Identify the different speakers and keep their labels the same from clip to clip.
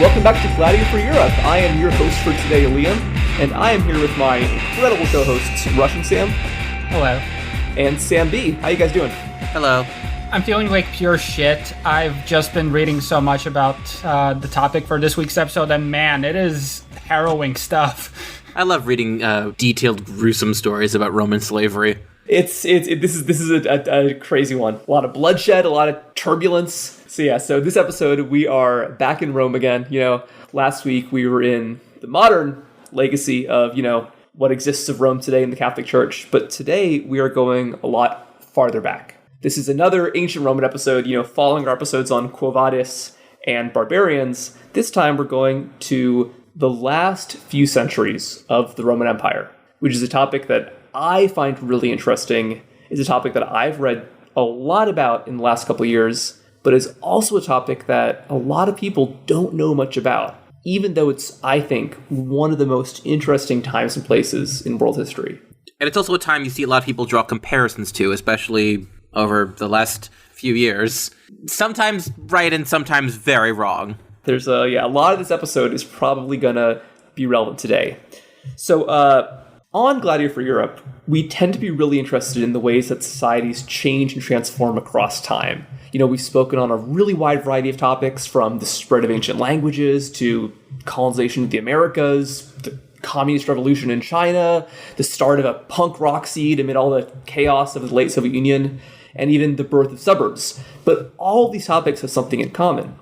Speaker 1: Welcome back to Gladiator for Europe. I am your host for today, Liam, and I am here with my incredible co-hosts, Russian Sam.
Speaker 2: Hello.
Speaker 1: And Sam B. How you guys doing?
Speaker 3: Hello.
Speaker 2: I'm feeling like pure shit. I've just been reading so much about the topic for this week's episode, and man, it is harrowing stuff.
Speaker 3: I love reading detailed, gruesome stories about Roman slavery.
Speaker 1: This is a crazy one. A lot of bloodshed, a lot of turbulence. So this episode, we are back in Rome again. Last week we were in the modern legacy of, what exists of Rome today in the Catholic Church. But today we are going a lot farther back. This is another ancient Roman episode, following our episodes on Quo Vadis and barbarians. This time we're going to the last few centuries of the Roman Empire, which is a topic that I find really interesting. It's a topic that I've read a lot about in the last couple of years, but is also a topic that a lot of people don't know much about, even though it's, I think, one of the most interesting times and places in world history.
Speaker 3: And it's also a time you see a lot of people draw comparisons to, especially over the last few years. Sometimes right and sometimes very wrong.
Speaker 1: There's a lot of this episode is probably going to be relevant today. So, on Gladiator for Europe, we tend to be really interested in the ways that societies change and transform across time. We've spoken on a really wide variety of topics, from the spread of ancient languages to colonization of the Americas, the communist revolution in China, the start of a punk rock scene amid all the chaos of the late Soviet Union, and even the birth of suburbs. But all of these topics have something in common.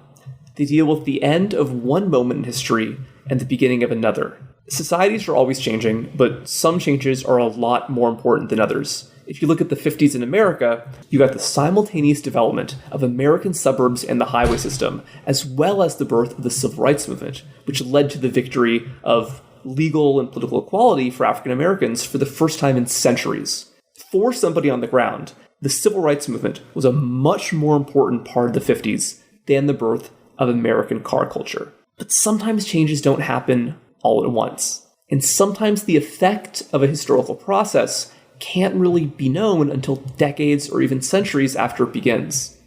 Speaker 1: They deal with the end of one moment in history and the beginning of another. Societies are always changing, but some changes are a lot more important than others. If you look at the 50s in America, you got the simultaneous development of American suburbs and the highway system, as well as the birth of the Civil Rights Movement, which led to the victory of legal and political equality for African Americans for the first time in centuries. For somebody on the ground, the Civil Rights Movement was a much more important part of the 50s than the birth of American car culture. But sometimes changes don't happen all at once. And sometimes the effect of a historical process can't really be known until decades or even centuries after it begins.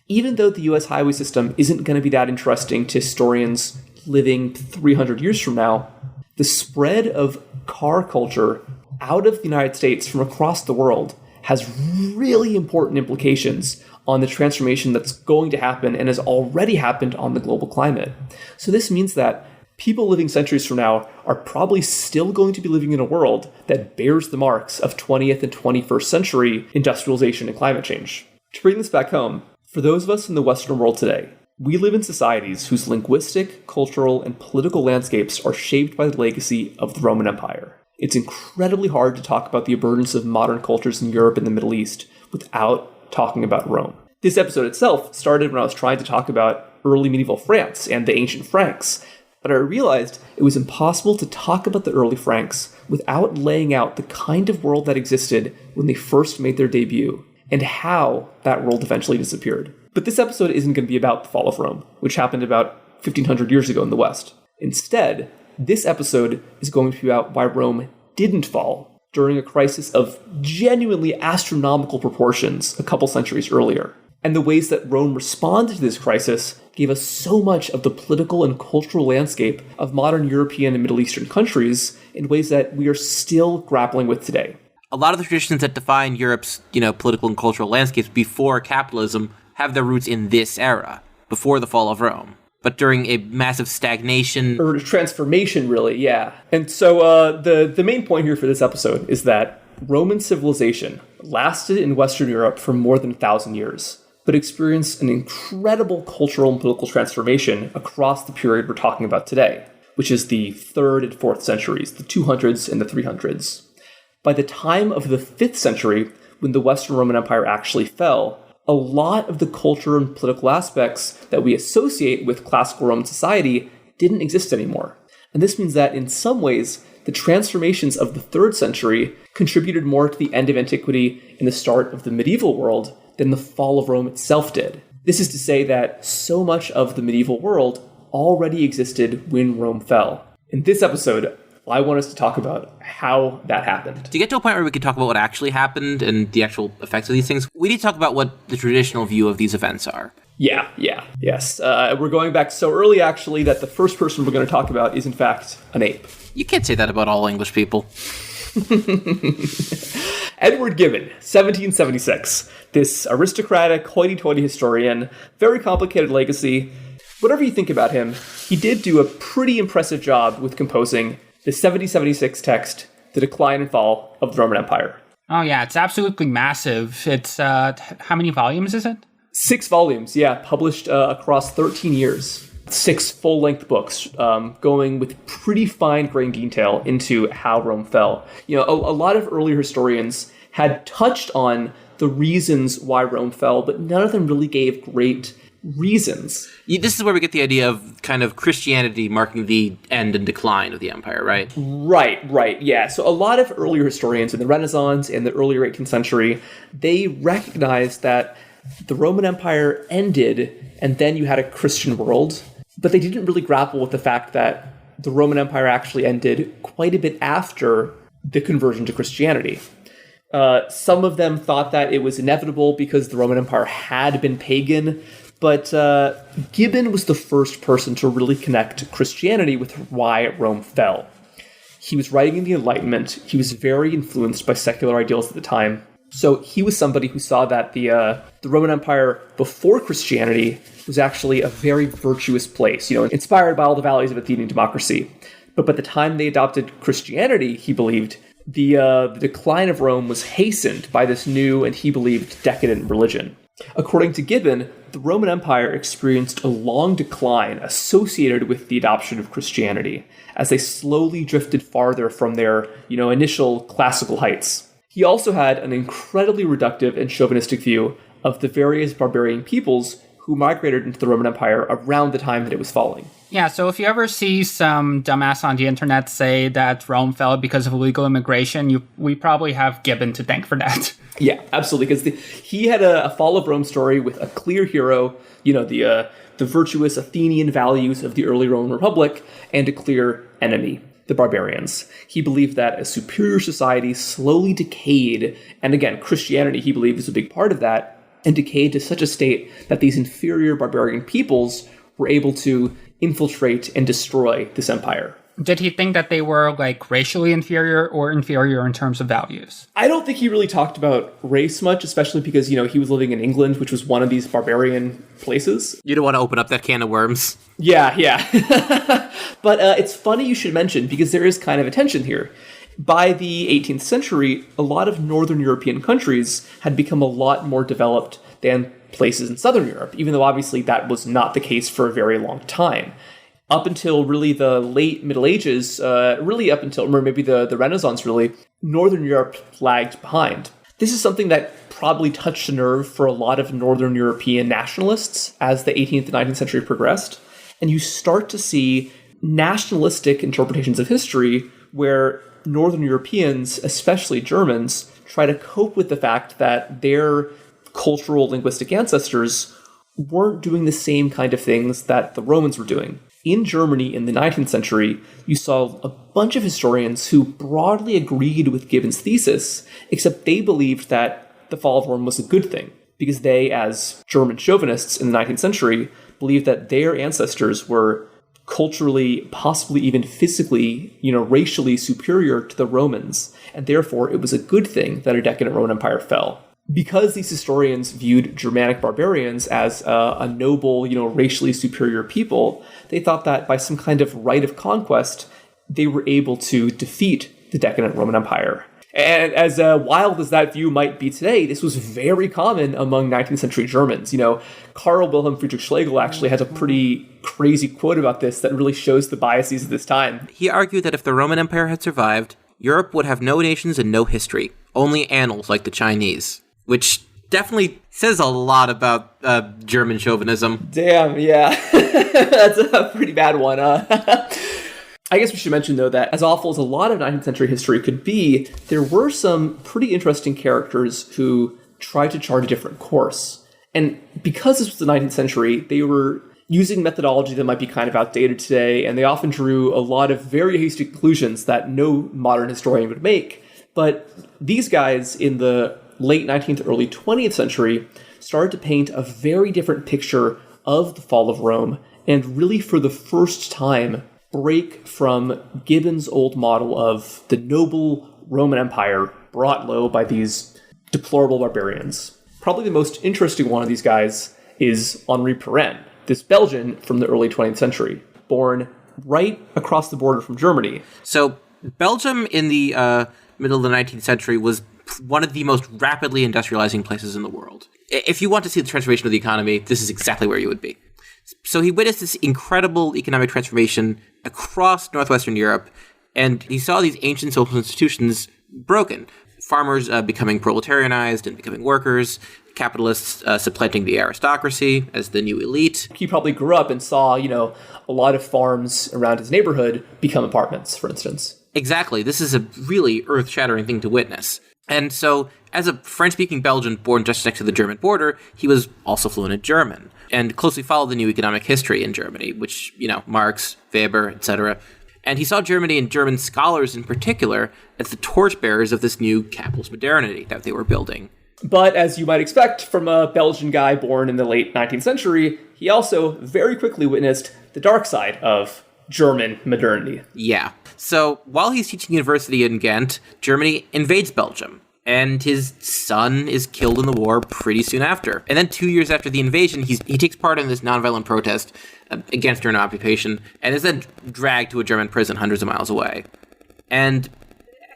Speaker 1: Even though the US highway system isn't going to be that interesting to historians living 300 years from now, the spread of car culture out of the United States from across the world has really important implications on the transformation that's going to happen and has already happened on the global climate. So this means that people living centuries from now are probably still going to be living in a world that bears the marks of 20th and 21st century industrialization and climate change. To bring this back home, for those of us in the Western world today, we live in societies whose linguistic, cultural, and political landscapes are shaped by the legacy of the Roman Empire. It's incredibly hard to talk about the emergence of modern cultures in Europe and the Middle East without talking about Rome. This episode itself started when I was trying to talk about early medieval France and the ancient Franks, but I realized it was impossible to talk about the early Franks without laying out the kind of world that existed when they first made their debut, and how that world eventually disappeared. But this episode isn't going to be about the fall of Rome, which happened about 1500 years ago in the West. Instead, this episode is going to be about why Rome didn't fall during a crisis of genuinely astronomical proportions a couple centuries earlier, and the ways that Rome responded to this crisis gave us so much of the political and cultural landscape of modern European and Middle Eastern countries in ways that we are still grappling with today.
Speaker 3: A lot of the traditions that define Europe's, political and cultural landscapes before capitalism have their roots in this era, before the fall of Rome. But during a massive stagnation...
Speaker 1: or transformation, really, yeah. And so the main point here for this episode is that Roman civilization lasted in Western Europe for more than 1,000 years, but experienced an incredible cultural and political transformation across the period we're talking about today, which is the 3rd and 4th centuries, the 200s and the 300s. By the time of the 5th century, when the Western Roman Empire actually fell, a lot of the culture and political aspects that we associate with classical Roman society didn't exist anymore. And this means that in some ways, the transformations of the 3rd century contributed more to the end of antiquity and the start of the medieval world than the fall of Rome itself did. This is to say that so much of the medieval world already existed when Rome fell. In this episode, I want us to talk about how that happened.
Speaker 3: To get to a point where we can talk about what actually happened and the actual effects of these things, we need to talk about what the traditional view of these events are.
Speaker 1: Yes. We're going back so early, actually, that the first person we're going to talk about is, in fact, an ape.
Speaker 3: You can't say that about all English people.
Speaker 1: Edward Gibbon, 1776. This aristocratic, hoity-toity historian, very complicated legacy. Whatever you think about him, he did do a pretty impressive job with composing the 7076 text, The Decline and Fall of the Roman Empire.
Speaker 2: Oh, yeah, it's absolutely massive. It's, how many volumes is it?
Speaker 1: 6 volumes, published across 13 years. 6 full-length books, going with pretty fine-grained detail into how Rome fell. You know, a lot of earlier historians had touched on the reasons why Rome fell, but none of them really gave great reasons.
Speaker 3: This is where we get the idea of kind of Christianity marking the end and decline of the empire, right?
Speaker 1: Right, yeah. So a lot of earlier historians in the Renaissance and the earlier 18th century, they recognized that the Roman Empire ended, and then you had a Christian world, but they didn't really grapple with the fact that the Roman Empire actually ended quite a bit after the conversion to Christianity. Some of them thought that it was inevitable because the Roman Empire had been pagan, but Gibbon was the first person to really connect Christianity with why Rome fell. He was writing in the Enlightenment. He was very influenced by secular ideals at the time. So he was somebody who saw that the Roman Empire before Christianity was actually a very virtuous place, inspired by all the values of Athenian democracy. But by the time they adopted Christianity, he believed, the decline of Rome was hastened by this new, and he believed, decadent religion. According to Gibbon, the Roman Empire experienced a long decline associated with the adoption of Christianity, as they slowly drifted farther from their, initial classical heights. He also had an incredibly reductive and chauvinistic view of the various barbarian peoples who migrated into the Roman Empire around the time that it was falling.
Speaker 2: Yeah, so if you ever see some dumbass on the internet say that Rome fell because of illegal immigration, we probably have Gibbon to thank for that.
Speaker 1: Yeah, absolutely, because he had a fall of Rome story with a clear hero, the virtuous Athenian values of the early Roman Republic, and a clear enemy, the barbarians. He believed that a superior society slowly decayed, and again, Christianity, he believed, is a big part of that, and decayed to such a state that these inferior barbarian peoples were able to infiltrate and destroy this empire.
Speaker 2: Did he think that they were, racially inferior or inferior in terms of values?
Speaker 1: I don't think he really talked about race much, especially because, he was living in England, which was one of these barbarian places.
Speaker 3: You don't want to open up that can of worms.
Speaker 1: Yeah. But it's funny you should mention, because there is kind of a tension here. By the 18th century, a lot of Northern European countries had become a lot more developed than places in Southern Europe, even though obviously that was not the case for a very long time. Up until really the late Middle Ages, really up until, or maybe the Renaissance really, Northern Europe lagged behind. This is something that probably touched a nerve for a lot of Northern European nationalists as the 18th and 19th century progressed. And you start to see nationalistic interpretations of history where Northern Europeans, especially Germans, try to cope with the fact that their cultural linguistic ancestors weren't doing the same kind of things that the Romans were doing. In Germany in the 19th century, you saw a bunch of historians who broadly agreed with Gibbon's thesis, except they believed that the fall of Rome was a good thing, because they, as German chauvinists in the 19th century, believed that their ancestors were culturally, possibly even physically, racially superior to the Romans, and therefore it was a good thing that a decadent Roman Empire fell. Because these historians viewed Germanic barbarians as a noble, racially superior people, they thought that by some kind of rite of conquest, they were able to defeat the decadent Roman Empire. And as wild as that view might be today, this was very common among 19th century Germans. Karl Wilhelm Friedrich Schlegel actually has a pretty crazy quote about this that really shows the biases of this time.
Speaker 3: He argued that if the Roman Empire had survived, Europe would have no nations and no history, only annals like the Chinese, which definitely says a lot about German chauvinism.
Speaker 1: Damn, yeah. That's a pretty bad one. I guess we should mention, though, that as awful as a lot of 19th century history could be, there were some pretty interesting characters who tried to chart a different course. And because this was the 19th century, they were using methodology that might be kind of outdated today, and they often drew a lot of very hasty conclusions that no modern historian would make. But these guys in the late 19th, early 20th century started to paint a very different picture of the fall of Rome, and really for the first time break from Gibbon's old model of the noble Roman Empire brought low by these deplorable barbarians. Probably the most interesting one of these guys is Henri Pirenne, this Belgian from the early 20th century, born right across the border from Germany.
Speaker 3: So Belgium in the middle of the 19th century was one of the most rapidly industrializing places in the world. If you want to see the transformation of the economy, this is exactly where you would be. So he witnessed this incredible economic transformation across northwestern Europe, and he saw these ancient social institutions broken. Farmers becoming proletarianized and becoming workers, capitalists supplanting the aristocracy as the new elite.
Speaker 1: He probably grew up and saw, a lot of farms around his neighborhood become apartments, for instance.
Speaker 3: Exactly. This is a really earth-shattering thing to witness. And so, as a French-speaking Belgian born just next to the German border, he was also fluent in German and closely followed the new economic history in Germany, which, Marx, Weber, etc. And he saw Germany and German scholars in particular as the torchbearers of this new capitalist modernity that they were building.
Speaker 1: But as you might expect from a Belgian guy born in the late 19th century, he also very quickly witnessed the dark side of German modernity.
Speaker 3: Yeah. So while he's teaching university in Ghent, Germany invades Belgium, and his son is killed in the war pretty soon after. And then 2 years after the invasion, he takes part in this nonviolent protest against German occupation, and is then dragged to a German prison hundreds of miles away. And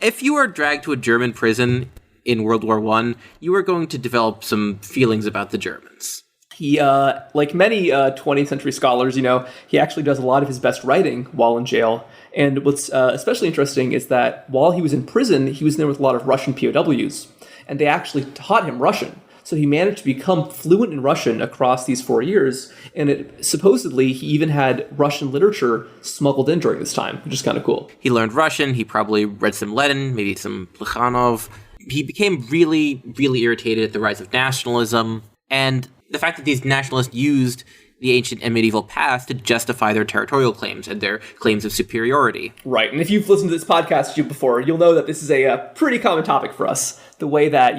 Speaker 3: if you are dragged to a German prison in World War I, you are going to develop some feelings about the Germans.
Speaker 1: He, like many 20th century scholars, he actually does a lot of his best writing while in jail. And what's especially interesting is that while he was in prison, he was there with a lot of Russian POWs. And they actually taught him Russian. So he managed to become fluent in Russian across these 4 years. And supposedly, he even had Russian literature smuggled in during this time, which is kind of cool.
Speaker 3: He learned Russian. He probably read some Lenin, maybe some Plekhanov. He became really, really irritated at the rise of nationalism. And the fact that these nationalists used the ancient and medieval past to justify their territorial claims and their claims of superiority.
Speaker 1: Right, and if you've listened to this podcast before, you'll know that this is a pretty common topic for us. The way that,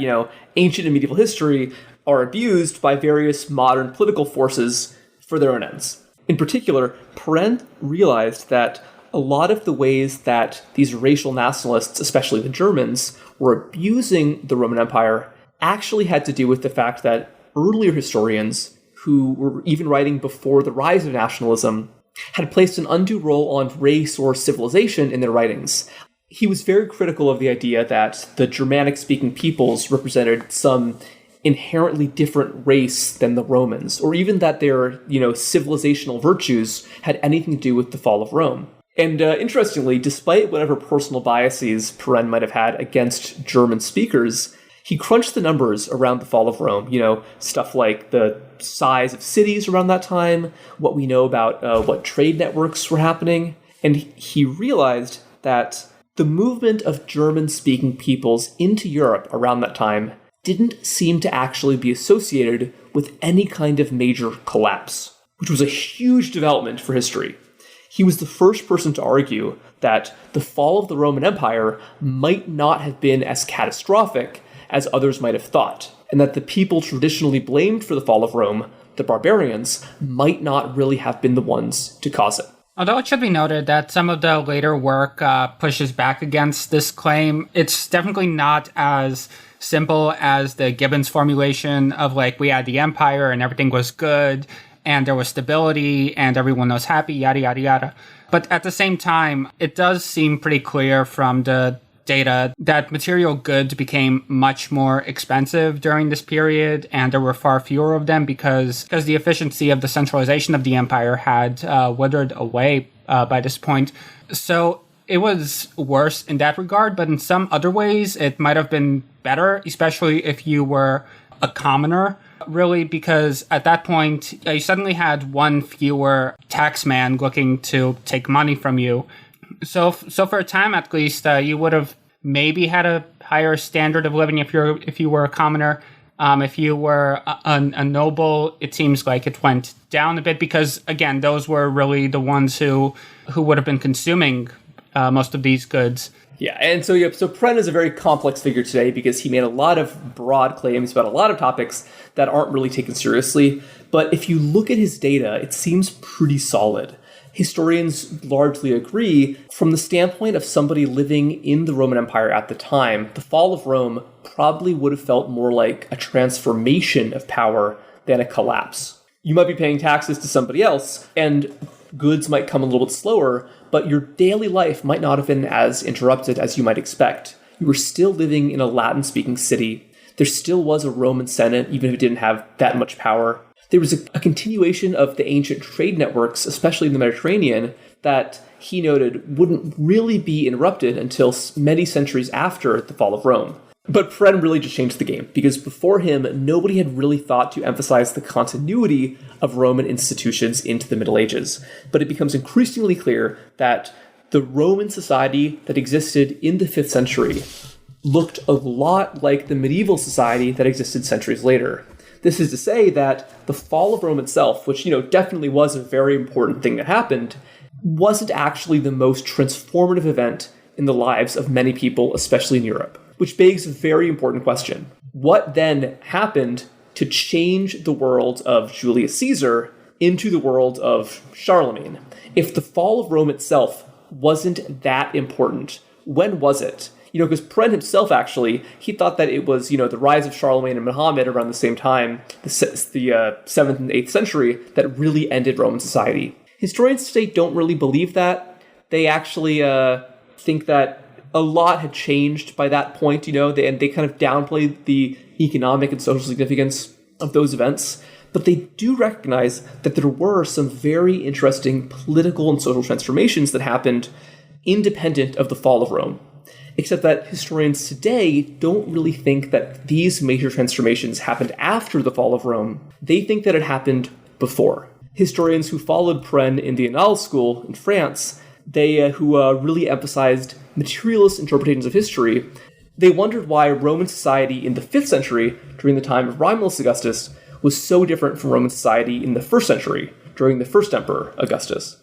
Speaker 1: ancient and medieval history are abused by various modern political forces for their own ends. In particular, Pirenne realized that a lot of the ways that these racial nationalists, especially the Germans, were abusing the Roman Empire actually had to do with the fact that earlier historians, who were even writing before the rise of nationalism, had placed an undue role on race or civilization in their writings. He was very critical of the idea that the Germanic-speaking peoples represented some inherently different race than the Romans, or even that their, civilizational virtues had anything to do with the fall of Rome. And interestingly, despite whatever personal biases Pirenne might have had against German speakers, he crunched the numbers around the fall of Rome, stuff like the size of cities around that time, what we know about what trade networks were happening, and he realized that the movement of German-speaking peoples into Europe around that time didn't seem to actually be associated with any kind of major collapse, which was a huge development for history. He was the first person to argue that the fall of the Roman Empire might not have been as catastrophic as others might have thought, and that the people traditionally blamed for the fall of Rome, the barbarians, might not really have been the ones to cause it.
Speaker 2: Although it should be noted that some of the later work pushes back against this claim, it's definitely not as simple as the Gibbons formulation of we had the empire and everything was good and there was stability and everyone was happy, yada, yada, yada. But at the same time, it does seem pretty clear from the data that material goods became much more expensive during this period, and there were far fewer of them because the efficiency of the centralization of the empire had withered away by this point. So it was worse in that regard, but in some other ways it might have been better, especially if you were a commoner, really, because at that point you suddenly had one fewer taxman looking to take money from you. So for a time, at least, you would have maybe had a higher standard of living if you were a commoner. If you were a noble, it seems like it went down a bit because, again, those were really the ones who would have been consuming most of these goods.
Speaker 1: Yeah, and so Pren is a very complex figure today because he made a lot of broad claims about a lot of topics that aren't really taken seriously. But if you look at his data, it seems pretty solid. Historians largely agree from the standpoint of somebody living in the Roman Empire at the time, the fall of Rome probably would have felt more like a transformation of power than a collapse. You might be paying taxes to somebody else, and goods might come a little bit slower, but your daily life might not have been as interrupted as you might expect. You were still living in a Latin-speaking city. There still was a Roman Senate, even if it didn't have that much power. There was a continuation of the ancient trade networks, especially in the Mediterranean, that he noted wouldn't really be interrupted until many centuries after the fall of Rome. But Pren really just changed the game, because before him, nobody had really thought to emphasize the continuity of Roman institutions into the Middle Ages. But it becomes increasingly clear that the Roman society that existed in the 5th century looked a lot like the medieval society that existed centuries later. This is to say that the fall of Rome itself, which, definitely was a very important thing that happened, wasn't actually the most transformative event in the lives of many people, especially in Europe. Which begs a very important question. What then happened to change the world of Julius Caesar into the world of Charlemagne? If the fall of Rome itself wasn't that important, when was it? Because Pren himself, actually, he thought that it was, the rise of Charlemagne and Muhammad around the same time, the 7th and 8th century, that really ended Roman society. Historians today don't really believe that. They actually think that a lot had changed by that point, and they kind of downplayed the economic and social significance of those events. But they do recognize that there were some very interesting political and social transformations that happened independent of the fall of Rome. Except that historians today don't really think that these major transformations happened after the fall of Rome. They think that it happened before. Historians who followed Pren in the Annales school in France, who really emphasized materialist interpretations of history, they wondered why Roman society in the 5th century, during the time of Romulus Augustus, was so different from Roman society in the 1st century, during the first emperor, Augustus.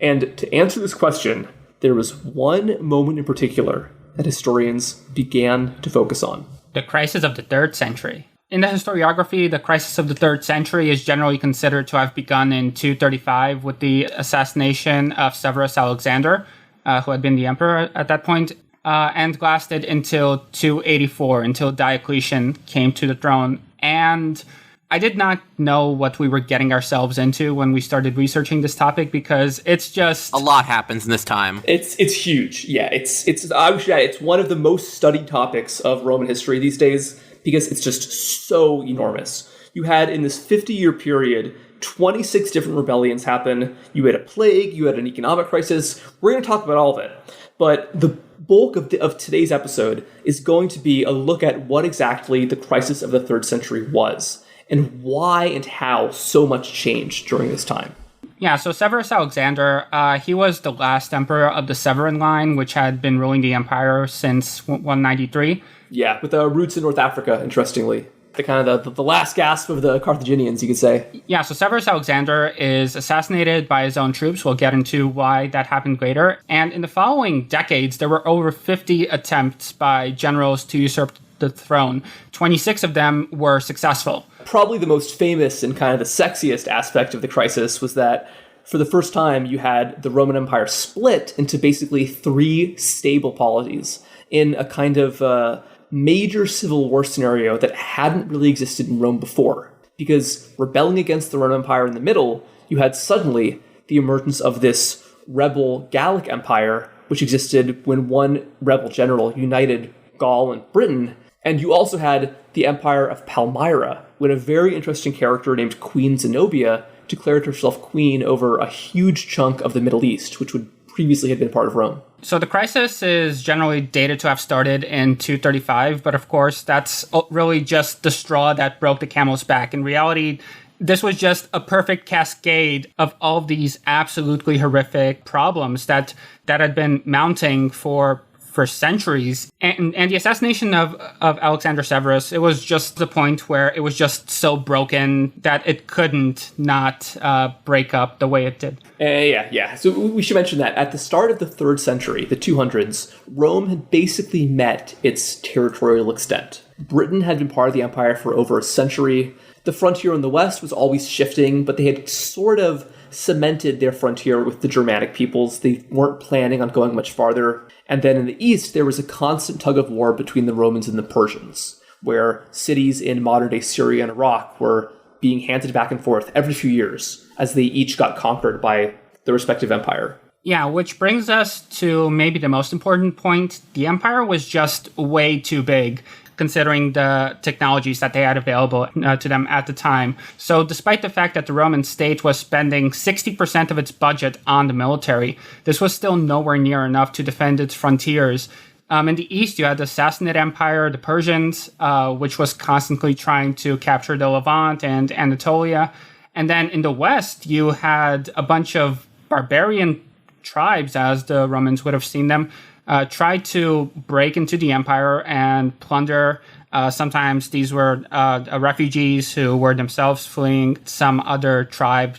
Speaker 1: And to answer this question, there was one moment in particular that historians began to focus on.
Speaker 2: The crisis of the 3rd century. In the historiography, the crisis of the 3rd century is generally considered to have begun in 235 with the assassination of Severus Alexander, who had been the emperor at that point, and lasted until 284, until Diocletian came to the throne. And I did not know what we were getting ourselves into when we started researching this topic, because it's just...
Speaker 3: A lot happens in this time.
Speaker 1: It's huge. Yeah, it's one of the most studied topics of Roman history these days, because it's just so enormous. You had, in this 50-year period, 26 different rebellions happen. You had a plague, you had an economic crisis. We're going to talk about all of it. But the bulk of today's episode is going to be a look at what exactly the crisis of the 3rd century was, and why and how so much changed during this time.
Speaker 2: Yeah, so Severus Alexander, he was the last emperor of the Severan line, which had been ruling the empire since 193.
Speaker 1: Yeah, with roots in North Africa, interestingly. The kind of the last gasp of the Carthaginians, you could say.
Speaker 2: Yeah, so Severus Alexander is assassinated by his own troops. We'll get into why that happened later. And in the following decades, there were over 50 attempts by generals to usurp the throne. 26 of them were successful.
Speaker 1: Probably the most famous and kind of the sexiest aspect of the crisis was that for the first time, you had the Roman Empire split into basically 3 stable polities in a kind of major civil war scenario that hadn't really existed in Rome before. Because rebelling against the Roman Empire in the middle, you had suddenly the emergence of this rebel Gallic Empire, which existed when one rebel general united Gaul and Britain. And you also had the Empire of Palmyra, when a very interesting character named Queen Zenobia declared herself queen over a huge chunk of the Middle East, which would previously have been part of Rome.
Speaker 2: So the crisis is generally dated to have started in 235, but of course that's really just the straw that broke the camel's back. In reality, this was just a perfect cascade of all of these absolutely horrific problems that had been mounting for for centuries. And the assassination of Alexander Severus, it was just the point where it was just so broken that it couldn't not break up the way it did.
Speaker 1: Yeah. So we should mention that at the start of the 3rd century, the 200s, Rome had basically met its territorial extent. Britain had been part of the empire for over a century. The frontier in the west was always shifting, but they had sort of cemented their frontier with the Germanic peoples. They weren't planning on going much farther. And then in the east, there was a constant tug of war between the Romans and the Persians, where cities in modern-day Syria and Iraq were being handed back and forth every few years as they each got conquered by the respective empire.
Speaker 2: Yeah, which brings us to maybe the most important point. The empire was just way too big, considering the technologies that they had available to them at the time. So despite the fact that the Roman state was spending 60% of its budget on the military, this was still nowhere near enough to defend its frontiers. In the east, you had the Sassanid Empire, the Persians, which was constantly trying to capture the Levant and Anatolia. And then in the west, you had a bunch of barbarian tribes, as the Romans would have seen them, tried to break into the empire and plunder. Sometimes these were refugees who were themselves fleeing some other tribe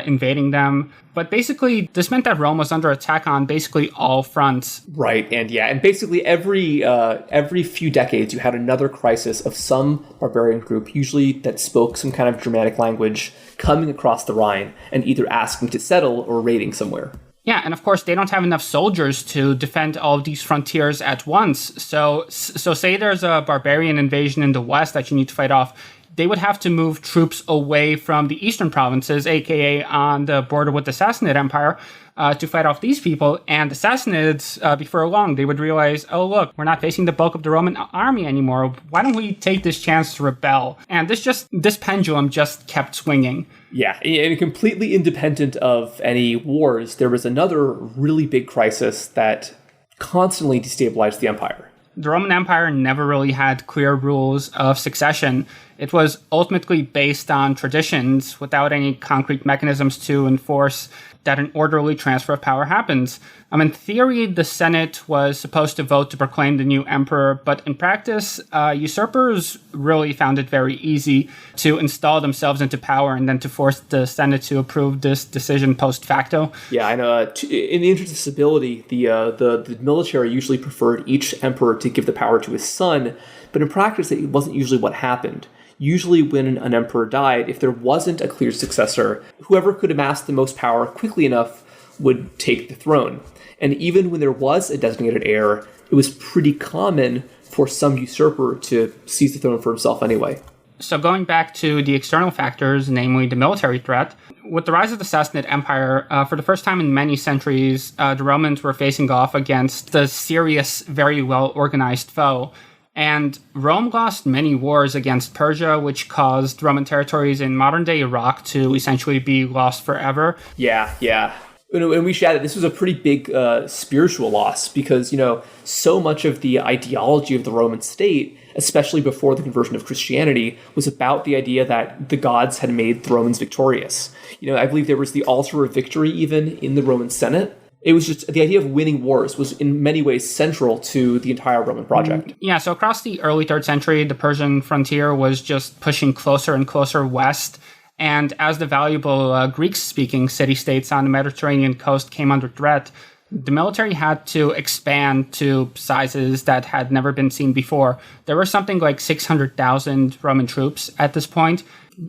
Speaker 2: invading them. But basically, this meant that Rome was under attack on basically all fronts.
Speaker 1: Right, and basically every few decades you had another crisis of some barbarian group, usually that spoke some kind of Germanic language, coming across the Rhine and either asking to settle or raiding somewhere.
Speaker 2: Yeah, and of course, they don't have enough soldiers to defend all of these frontiers at once. So say there's a barbarian invasion in the west that you need to fight off. They would have to move troops away from the eastern provinces, aka on the border with the Sassanid Empire, to fight off these people. And the Sassanids, before long, they would realize, oh, look, we're not facing the bulk of the Roman army anymore. Why don't we take this chance to rebel? And this pendulum just kept swinging.
Speaker 1: Yeah, and completely independent of any wars, there was another really big crisis that constantly destabilized the empire.
Speaker 2: The Roman Empire never really had clear rules of succession. It was ultimately based on traditions without any concrete mechanisms to enforce that an orderly transfer of power happens. In theory, the Senate was supposed to vote to proclaim the new emperor, but in practice, usurpers really found it very easy to install themselves into power and then to force the Senate to approve this decision post facto.
Speaker 1: Yeah, I know. In the interest of stability, the military usually preferred each emperor to give the power to his son, but in practice, it wasn't usually what happened. Usually when an emperor died, if there wasn't a clear successor, whoever could amass the most power quickly enough would take the throne. And even when there was a designated heir, it was pretty common for some usurper to seize the throne for himself anyway.
Speaker 2: So going back to the external factors, namely the military threat, with the rise of the Sassanid Empire, for the first time in many centuries, the Romans were facing off against the serious, very well-organized foe. And Rome lost many wars against Persia, which caused Roman territories in modern-day Iraq to essentially be lost forever.
Speaker 1: Yeah. And we should add that this was a pretty big spiritual loss because, so much of the ideology of the Roman state, especially before the conversion of Christianity, was about the idea that the gods had made the Romans victorious. I believe there was the altar of victory even in the Roman Senate. It was just the idea of winning wars was in many ways central to the entire Roman project.
Speaker 2: Yeah, so across the early 3rd century, the Persian frontier was just pushing closer and closer west. And as the valuable Greek-speaking city-states on the Mediterranean coast came under threat, the military had to expand to sizes that had never been seen before. There were something like 600,000 Roman troops at this point.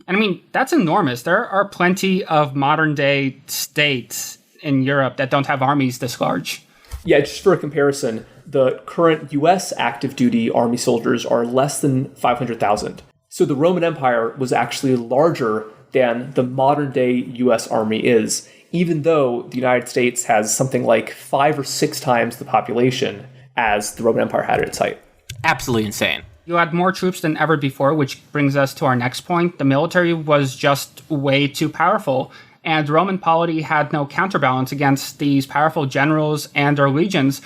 Speaker 2: And that's enormous. There are plenty of modern-day states in Europe that don't have armies this large.
Speaker 1: Yeah, just for a comparison, the current U.S. active duty army soldiers are less than 500,000. So the Roman Empire was actually larger than the modern day U.S. Army is, even though the United States has something like 5 or 6 times the population as the Roman Empire had at its height.
Speaker 3: Absolutely insane.
Speaker 2: You had more troops than ever before, which brings us to our next point. The military was just way too powerful. And Roman polity had no counterbalance against these powerful generals and their legions,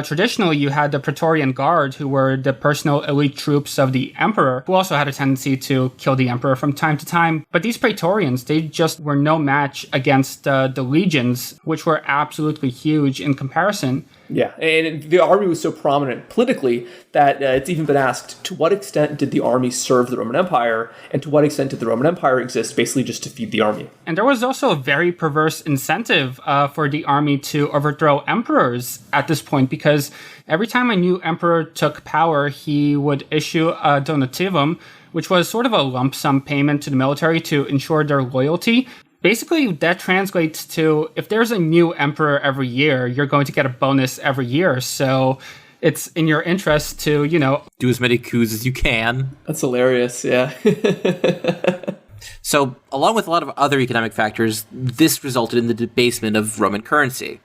Speaker 2: Traditionally, you had the Praetorian Guard, who were the personal elite troops of the emperor, who also had a tendency to kill the emperor from time to time. But these Praetorians, they just were no match against the legions, which were absolutely huge in comparison.
Speaker 1: Yeah, and the army was so prominent politically that it's even been asked, to what extent did the army serve the Roman Empire, and to what extent did the Roman Empire exist basically just to feed the army?
Speaker 2: And there was also a very perverse incentive for the army to overthrow emperors at this point, because every time a new emperor took power, he would issue a donativum, which was sort of a lump sum payment to the military to ensure their loyalty. Basically, that translates to, if there's a new emperor every year, you're going to get a bonus every year. So it's in your interest to,
Speaker 3: do as many coups as you can.
Speaker 1: That's hilarious, yeah.
Speaker 3: So, along with a lot of other economic factors, this resulted in the debasement of Roman currency.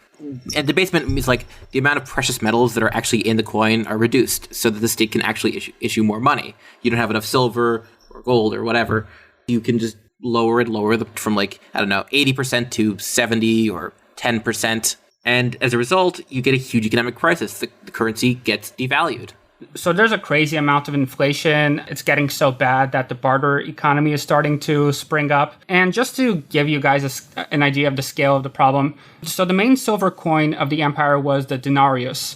Speaker 3: And debasement means like the amount of precious metals that are actually in the coin are reduced so that the state can actually issue more money. You don't have enough silver or gold or whatever. You can just lower from 80% to 70 or 10%. And as a result, you get a huge economic crisis. The currency gets devalued.
Speaker 2: So there's a crazy amount of inflation. It's getting so bad that the barter economy is starting to spring up. And just to give you guys an idea of the scale of the problem, so the main silver coin of the empire was the denarius,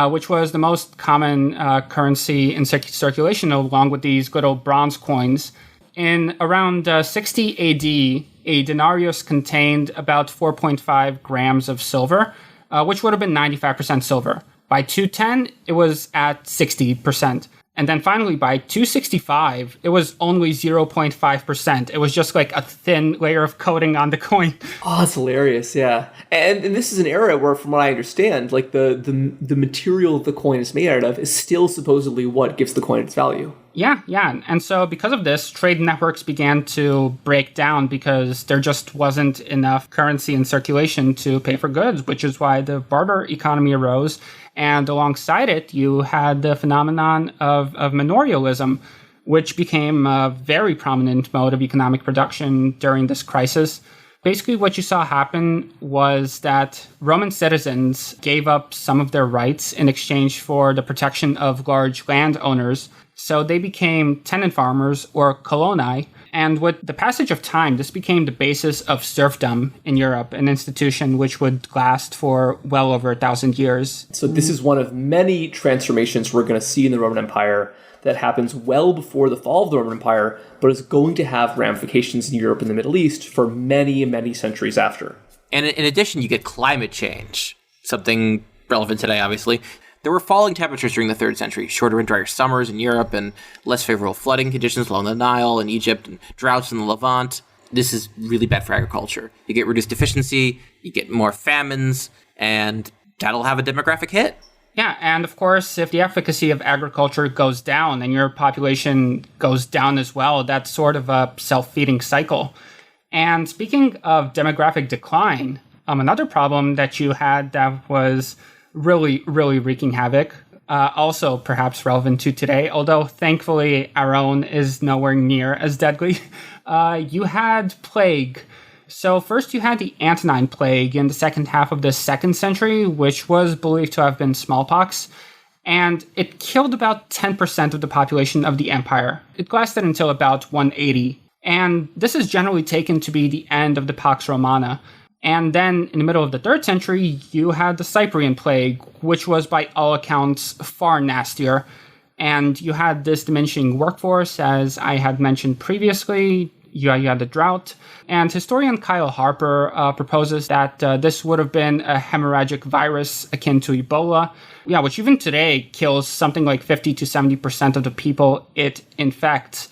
Speaker 2: which was the most common currency in circulation, along with these good old bronze coins. In around 60 AD, a denarius contained about 4.5 grams of silver, which would have been 95% silver. By 210, it was at 60%. And then finally, by 265, it was only 0.5%. It was just like a thin layer of coating on the coin.
Speaker 1: Oh, that's hilarious, yeah. And this is an era where, from what I understand, like the material the coin is made out of is still supposedly what gives the coin its value.
Speaker 2: Yeah. And so because of this, trade networks began to break down because there just wasn't enough currency in circulation to pay for goods, which is why the barter economy arose. And alongside it, you had the phenomenon of manorialism, which became a very prominent mode of economic production during this crisis. Basically, what you saw happen was that Roman citizens gave up some of their rights in exchange for the protection of large landowners. So they became tenant farmers, or coloni. And with the passage of time, this became the basis of serfdom in Europe, an institution which would last for well over 1,000 years.
Speaker 1: So this is one of many transformations we're going to see in the Roman Empire that happens well before the fall of the Roman Empire, but is going to have ramifications in Europe and the Middle East for many, many centuries after.
Speaker 3: And in addition, you get climate change, something relevant today, obviously. There were falling temperatures during the 3rd century, shorter and drier summers in Europe, and less favorable flooding conditions along the Nile and Egypt, and droughts in the Levant. This is really bad for agriculture. You get reduced efficiency, you get more famines, and that'll have a demographic hit.
Speaker 2: Yeah, and of course, if the efficacy of agriculture goes down and your population goes down as well, that's sort of a self-feeding cycle. And speaking of demographic decline, another problem that you had that was really wreaking havoc, also perhaps relevant to today, although thankfully our own is nowhere near as deadly. You had plague. So first you had the Antonine plague in the second half of the 2nd century, which was believed to have been smallpox, and it killed about 10% of the population of the empire. It lasted until about 180, and this is generally taken to be the end of the Pax Romana. And then in the middle of the 3rd century, you had the Cyprian plague, which was by all accounts far nastier. And you had this diminishing workforce, as I had mentioned previously. You had the drought. And historian Kyle Harper proposes that this would have been a hemorrhagic virus akin to Ebola, which even today kills something like 50 to 70% of the people it infects.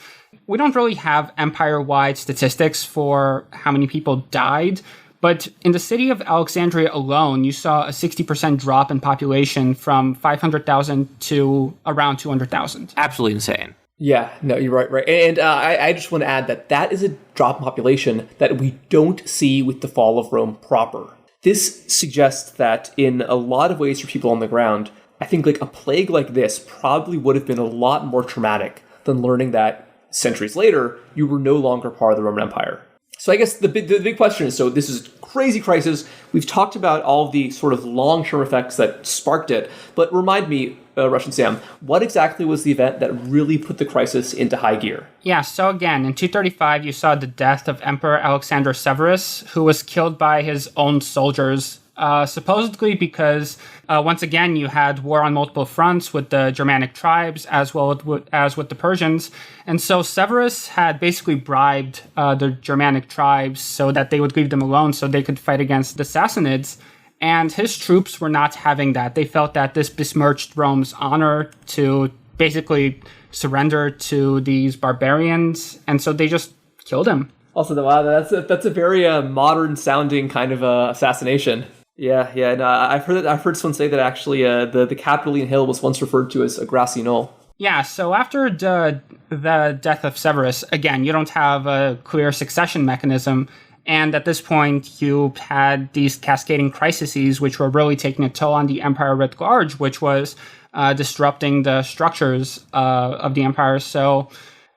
Speaker 2: We don't really have empire-wide statistics for how many people died, but in the city of Alexandria alone, you saw a 60% drop in population from 500,000 to around 200,000.
Speaker 3: Absolutely insane.
Speaker 1: Yeah, no, you're right. And I just want to add that is a drop in population that we don't see with the fall of Rome proper. This suggests that in a lot of ways for people on the ground, I think like a plague like this probably would have been a lot more traumatic than learning that centuries later, you were no longer part of the Roman Empire. So I guess the big question is, so this is a crazy crisis. We've talked about all of the sort of long-term effects that sparked it, but remind me, Russian Sam, what exactly was the event that really put the crisis into high gear?
Speaker 2: Yeah, so again, in 235, you saw the death of Emperor Alexander Severus, who was killed by his own soldiers, supposedly because, once again, you had war on multiple fronts with the Germanic tribes as well as with the Persians. And so Severus had basically bribed the Germanic tribes so that they would leave them alone so they could fight against the Sassanids. And his troops were not having that. They felt that this besmirched Rome's honor to basically surrender to these barbarians. And so they just killed him.
Speaker 1: Also, wow, that's a very modern sounding kind of assassination. Yeah. And I've heard someone say that actually the Capitoline Hill was once referred to as a grassy knoll.
Speaker 2: Yeah, so after the death of Severus, again, you don't have a clear succession mechanism. And at this point, you had these cascading crises, which were really taking a toll on the empire writ large, which was disrupting the structures of the empire. So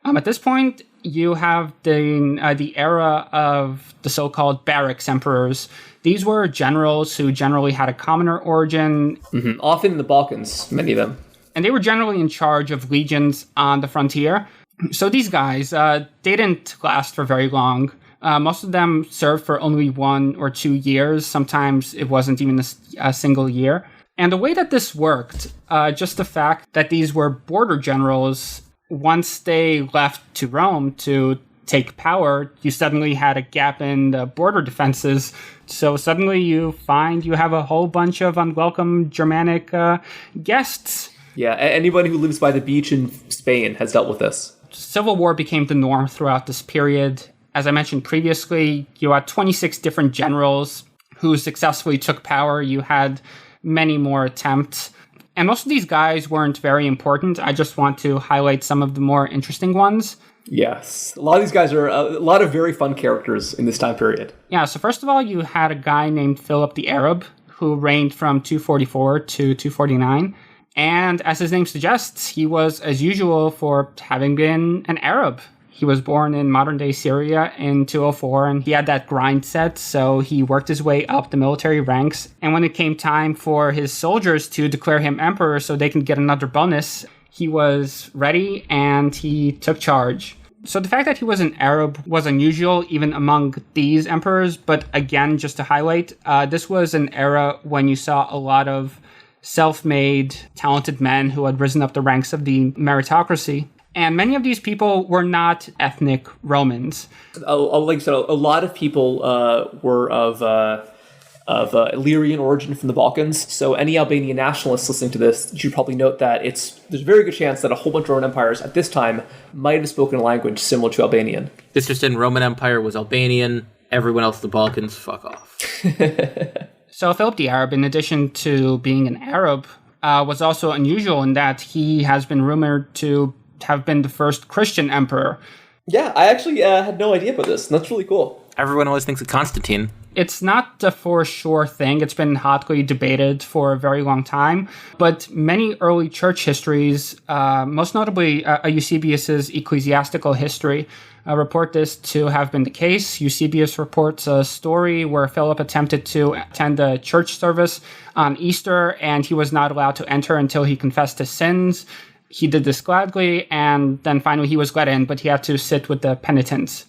Speaker 2: at this point, you have the era of the so-called barracks emperors. These were generals who generally had a commoner origin.
Speaker 1: Mm-hmm. Often in the Balkans, many of them.
Speaker 2: And they were generally in charge of legions on the frontier. So these guys, they didn't last for very long. Most of them served for only 1 or 2 years. Sometimes it wasn't even a single year. And the way that this worked, just the fact that these were border generals, once they left to Rome to take power, you suddenly had a gap in the border defenses. So suddenly you find you have a whole bunch of unwelcome Germanic guests.
Speaker 1: Yeah, anyone who lives by the beach in Spain has dealt with this.
Speaker 2: Civil war became the norm throughout this period. As I mentioned previously, you had 26 different generals who successfully took power. You had many more attempts. And most of these guys weren't very important. I just want to highlight some of the more interesting ones.
Speaker 1: Yes. A lot of these guys are a lot of very fun characters in this time period.
Speaker 2: Yeah, so first of all, you had a guy named Philip the Arab who reigned from 244 to 249. And as his name suggests, he was, as usual, for having been an Arab. He was born in modern-day Syria in 204, and he had that grind set, so he worked his way up the military ranks. And when it came time for his soldiers to declare him emperor so they can get another bonus, he was ready and he took charge. So the fact that he was an Arab was unusual even among these emperors, but again, just to highlight, this was an era when you saw a lot of self-made, talented men who had risen up the ranks of the meritocracy. And many of these people were not ethnic Romans.
Speaker 1: Like so, a lot of people were of Illyrian origin from the Balkans. So any Albanian nationalists listening to this, you should probably note that there's a very good chance that a whole bunch of Roman empires at this time might have spoken a language similar to Albanian.
Speaker 3: This just in, Roman Empire was Albanian. Everyone else in the Balkans, fuck off.
Speaker 2: So Philip the Arab, in addition to being an Arab, was also unusual in that he has been rumored to have been the first Christian emperor.
Speaker 1: Yeah, I actually had no idea about this. That's really cool.
Speaker 3: Everyone always thinks of Constantine.
Speaker 2: It's not a for sure thing. It's been hotly debated for a very long time. But many early church histories, most notably Eusebius's ecclesiastical history, report this to have been the case. Eusebius reports a story where Philip attempted to attend a church service on Easter, and he was not allowed to enter until he confessed his sins. He did this gladly, and then finally he was let in, but he had to sit with the penitents.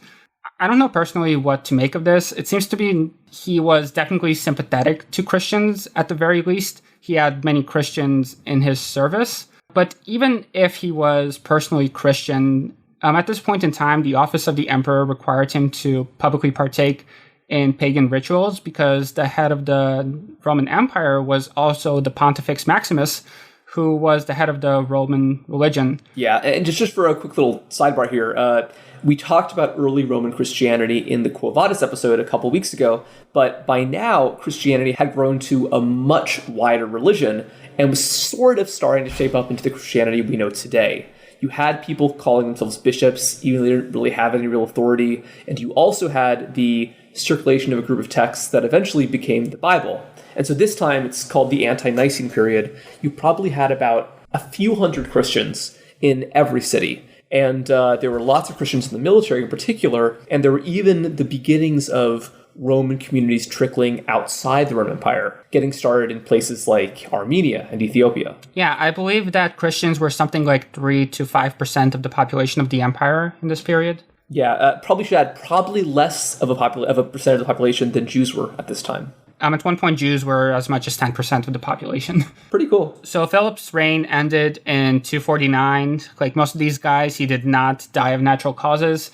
Speaker 2: I don't know personally what to make of this. It seems to be he was definitely sympathetic to Christians at the very least. He had many Christians in his service. But even if he was personally Christian, at this point in time, the office of the emperor required him to publicly partake in pagan rituals because the head of the Roman Empire was also the Pontifex Maximus, who was the head of the Roman religion.
Speaker 1: Yeah, and just for a quick little sidebar here, we talked about early Roman Christianity in the Quo Vadis episode a couple weeks ago, but by now, Christianity had grown to a much wider religion and was sort of starting to shape up into the Christianity we know today. You had people calling themselves bishops, even though they didn't really have any real authority, and you also had the circulation of a group of texts that eventually became the Bible. And so this time, it's called the Ante-Nicene period. You probably had about a few hundred Christians in every city. And there were lots of Christians in the military in particular, and there were even the beginnings of Roman communities trickling outside the Roman Empire, getting started in places like Armenia and Ethiopia.
Speaker 2: Yeah, I believe that Christians were something like 3 to 5% of the population of the empire in this period.
Speaker 1: Yeah, probably should add probably less of a percent of the population than Jews were at this time.
Speaker 2: At one point, Jews were as much as 10% of the population.
Speaker 1: Pretty cool.
Speaker 2: So Philip's reign ended in 249. Like most of these guys, he did not die of natural causes.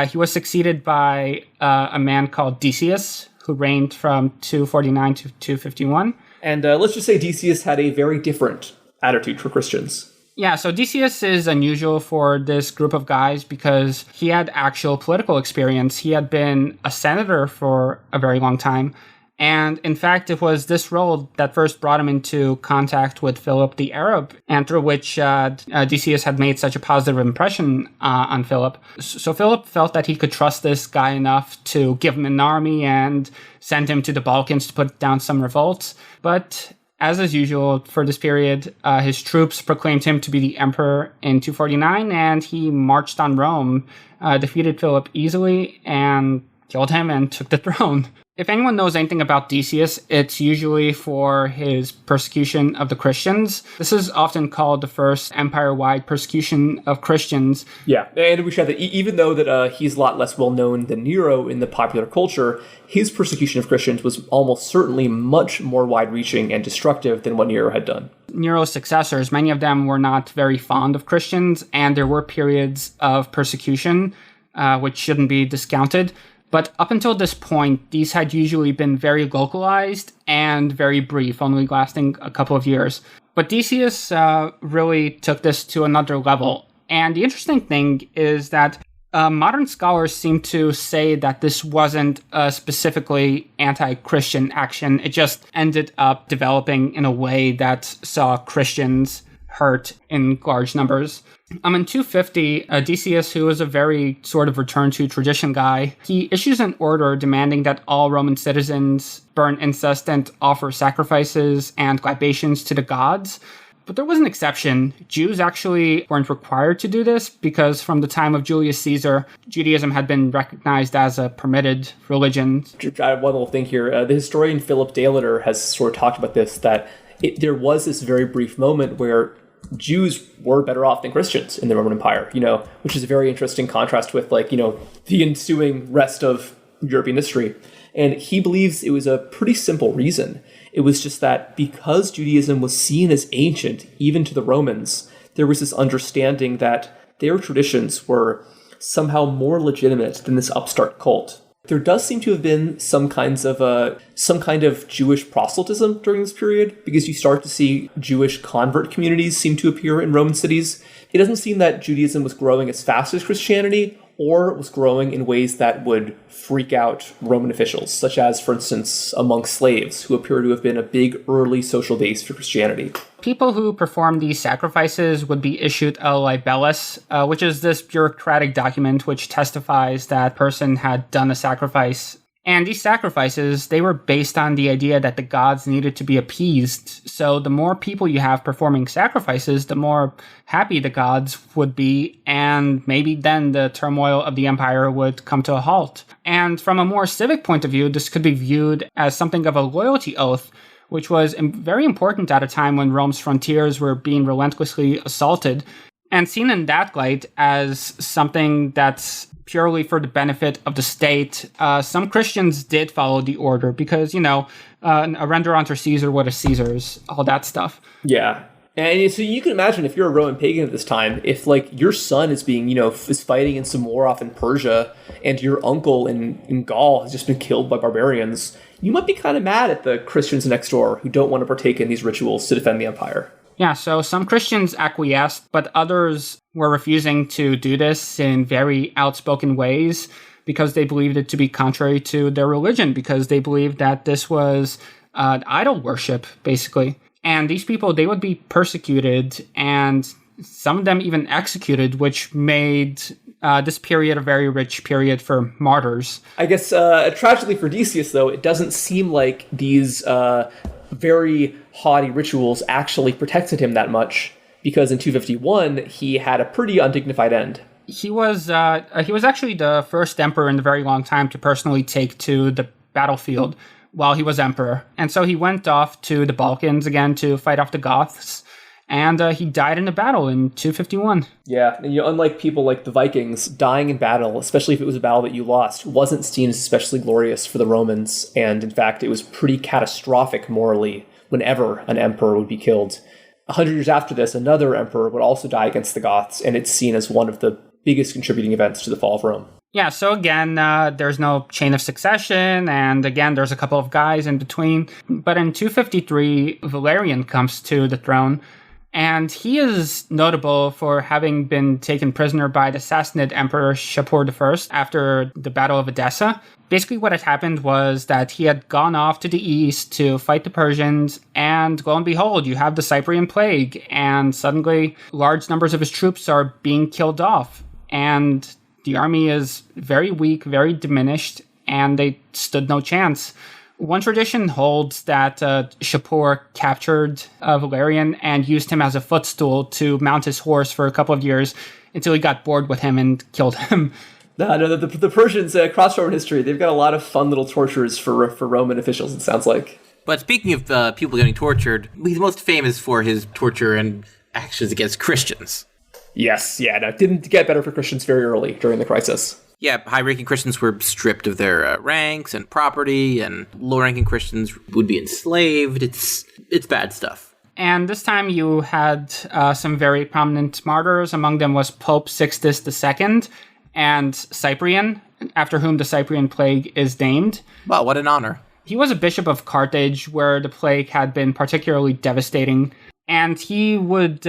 Speaker 2: He was succeeded by a man called Decius, who reigned from 249 to 251.
Speaker 1: And let's just say Decius had a very different attitude for Christians.
Speaker 2: Yeah, so Decius is unusual for this group of guys because he had actual political experience. He had been a senator for a very long time. And in fact, it was this role that first brought him into contact with Philip the Arab, and through which Decius had made such a positive impression on Philip. So Philip felt that he could trust this guy enough to give him an army and send him to the Balkans to put down some revolts. But as is usual for this period, his troops proclaimed him to be the emperor in 249, and he marched on Rome, defeated Philip easily, and killed him and took the throne. If anyone knows anything about Decius, it's usually for his persecution of the Christians. This is often called the first empire-wide persecution of Christians.
Speaker 1: Yeah, and we should add that even though that he's a lot less well-known than Nero in the popular culture, his persecution of Christians was almost certainly much more wide-reaching and destructive than what Nero had done.
Speaker 2: Nero's successors, many of them were not very fond of Christians, and there were periods of persecution, which shouldn't be discounted. But up until this point, these had usually been very localized and very brief, only lasting a couple of years. But Decius really took this to another level. And the interesting thing is that modern scholars seem to say that this wasn't a specifically anti-Christian action. It just ended up developing in a way that saw Christians hurt in large numbers. In 250, Decius, who was a very sort of return to tradition guy, he issues an order demanding that all Roman citizens burn incense and offer sacrifices and libations to the gods. But there was an exception. Jews actually weren't required to do this because from the time of Julius Caesar, Judaism had been recognized as a permitted religion.
Speaker 1: I have one little thing here. The historian Philip Delater has sort of talked about this, that there was this very brief moment where Jews were better off than Christians in the Roman Empire, which is a very interesting contrast with the ensuing rest of European history. And he believes it was a pretty simple reason. It was just that because Judaism was seen as ancient, even to the Romans, there was this understanding that their traditions were somehow more legitimate than this upstart cult. There does seem to have been some kind of Jewish proselytism during this period, because you start to see Jewish convert communities seem to appear in Roman cities. It doesn't seem that Judaism was growing as fast as Christianity, or was growing in ways that would freak out Roman officials, such as, for instance, among slaves, who appear to have been a big early social base for Christianity.
Speaker 2: People who performed these sacrifices would be issued a libellus, which is this bureaucratic document which testifies that person had done a sacrifice. And these sacrifices, they were based on the idea that the gods needed to be appeased. So the more people you have performing sacrifices, the more happy the gods would be, and maybe then the turmoil of the empire would come to a halt. And from a more civic point of view, this could be viewed as something of a loyalty oath, which was very important at a time when Rome's frontiers were being relentlessly assaulted, and seen in that light as something that's purely for the benefit of the state. Some Christians did follow the order because, a render unto Caesar what is Caesar's, all that stuff.
Speaker 1: Yeah. And so you can imagine if you're a Roman pagan at this time, if your son is being, is fighting in some war off in Persia, and your uncle in Gaul has just been killed by barbarians, you might be kind of mad at the Christians next door who don't want to partake in these rituals to defend the empire.
Speaker 2: Yeah, so some Christians acquiesced, but others were refusing to do this in very outspoken ways because they believed it to be contrary to their religion, because they believed that this was idol worship, basically. And these people, they would be persecuted, and some of them even executed, which made this period a very rich period for martyrs.
Speaker 1: I guess, tragically for Decius, though, it doesn't seem like these very haughty rituals actually protected him that much, because in 251 he had a pretty undignified end.
Speaker 2: He was actually the first emperor in a very long time to personally take to the battlefield while he was emperor. And so he went off to the Balkans again to fight off the Goths, and he died in a battle in 251.
Speaker 1: Yeah, and unlike people like the Vikings, dying in battle, especially if it was a battle that you lost, wasn't seen as especially glorious for the Romans, and in fact it was pretty catastrophic morally whenever an emperor would be killed. 100 years after this, another emperor would also die against the Goths, and it's seen as one of the biggest contributing events to the fall of Rome.
Speaker 2: Yeah, so again, there's no chain of succession, and again, there's a couple of guys in between. But in 253, Valerian comes to the throne, and he is notable for having been taken prisoner by the Sassanid Emperor Shapur I after the Battle of Edessa. Basically, what had happened was that he had gone off to the east to fight the Persians, and lo and behold, you have the Cyprian plague, and suddenly large numbers of his troops are being killed off. And the army is very weak, very diminished, and they stood no chance. One tradition holds that Shapur captured Valerian and used him as a footstool to mount his horse for a couple of years until he got bored with him and killed him.
Speaker 1: No, the Persians, across Roman history, they've got a lot of fun little tortures for Roman officials, it sounds like.
Speaker 3: But speaking of people getting tortured, he's most famous for his torture and actions against Christians.
Speaker 1: Yes, yeah, no, it didn't get better for Christians very early during the crisis.
Speaker 3: Yeah, high-ranking Christians were stripped of their ranks and property, and low-ranking Christians would be enslaved. It's bad stuff.
Speaker 2: And this time you had some very prominent martyrs. Among them was Pope Sixtus II and Cyprian, after whom the Cyprian plague is named.
Speaker 3: Wow, what an honor.
Speaker 2: He was a bishop of Carthage, where the plague had been particularly devastating. And he would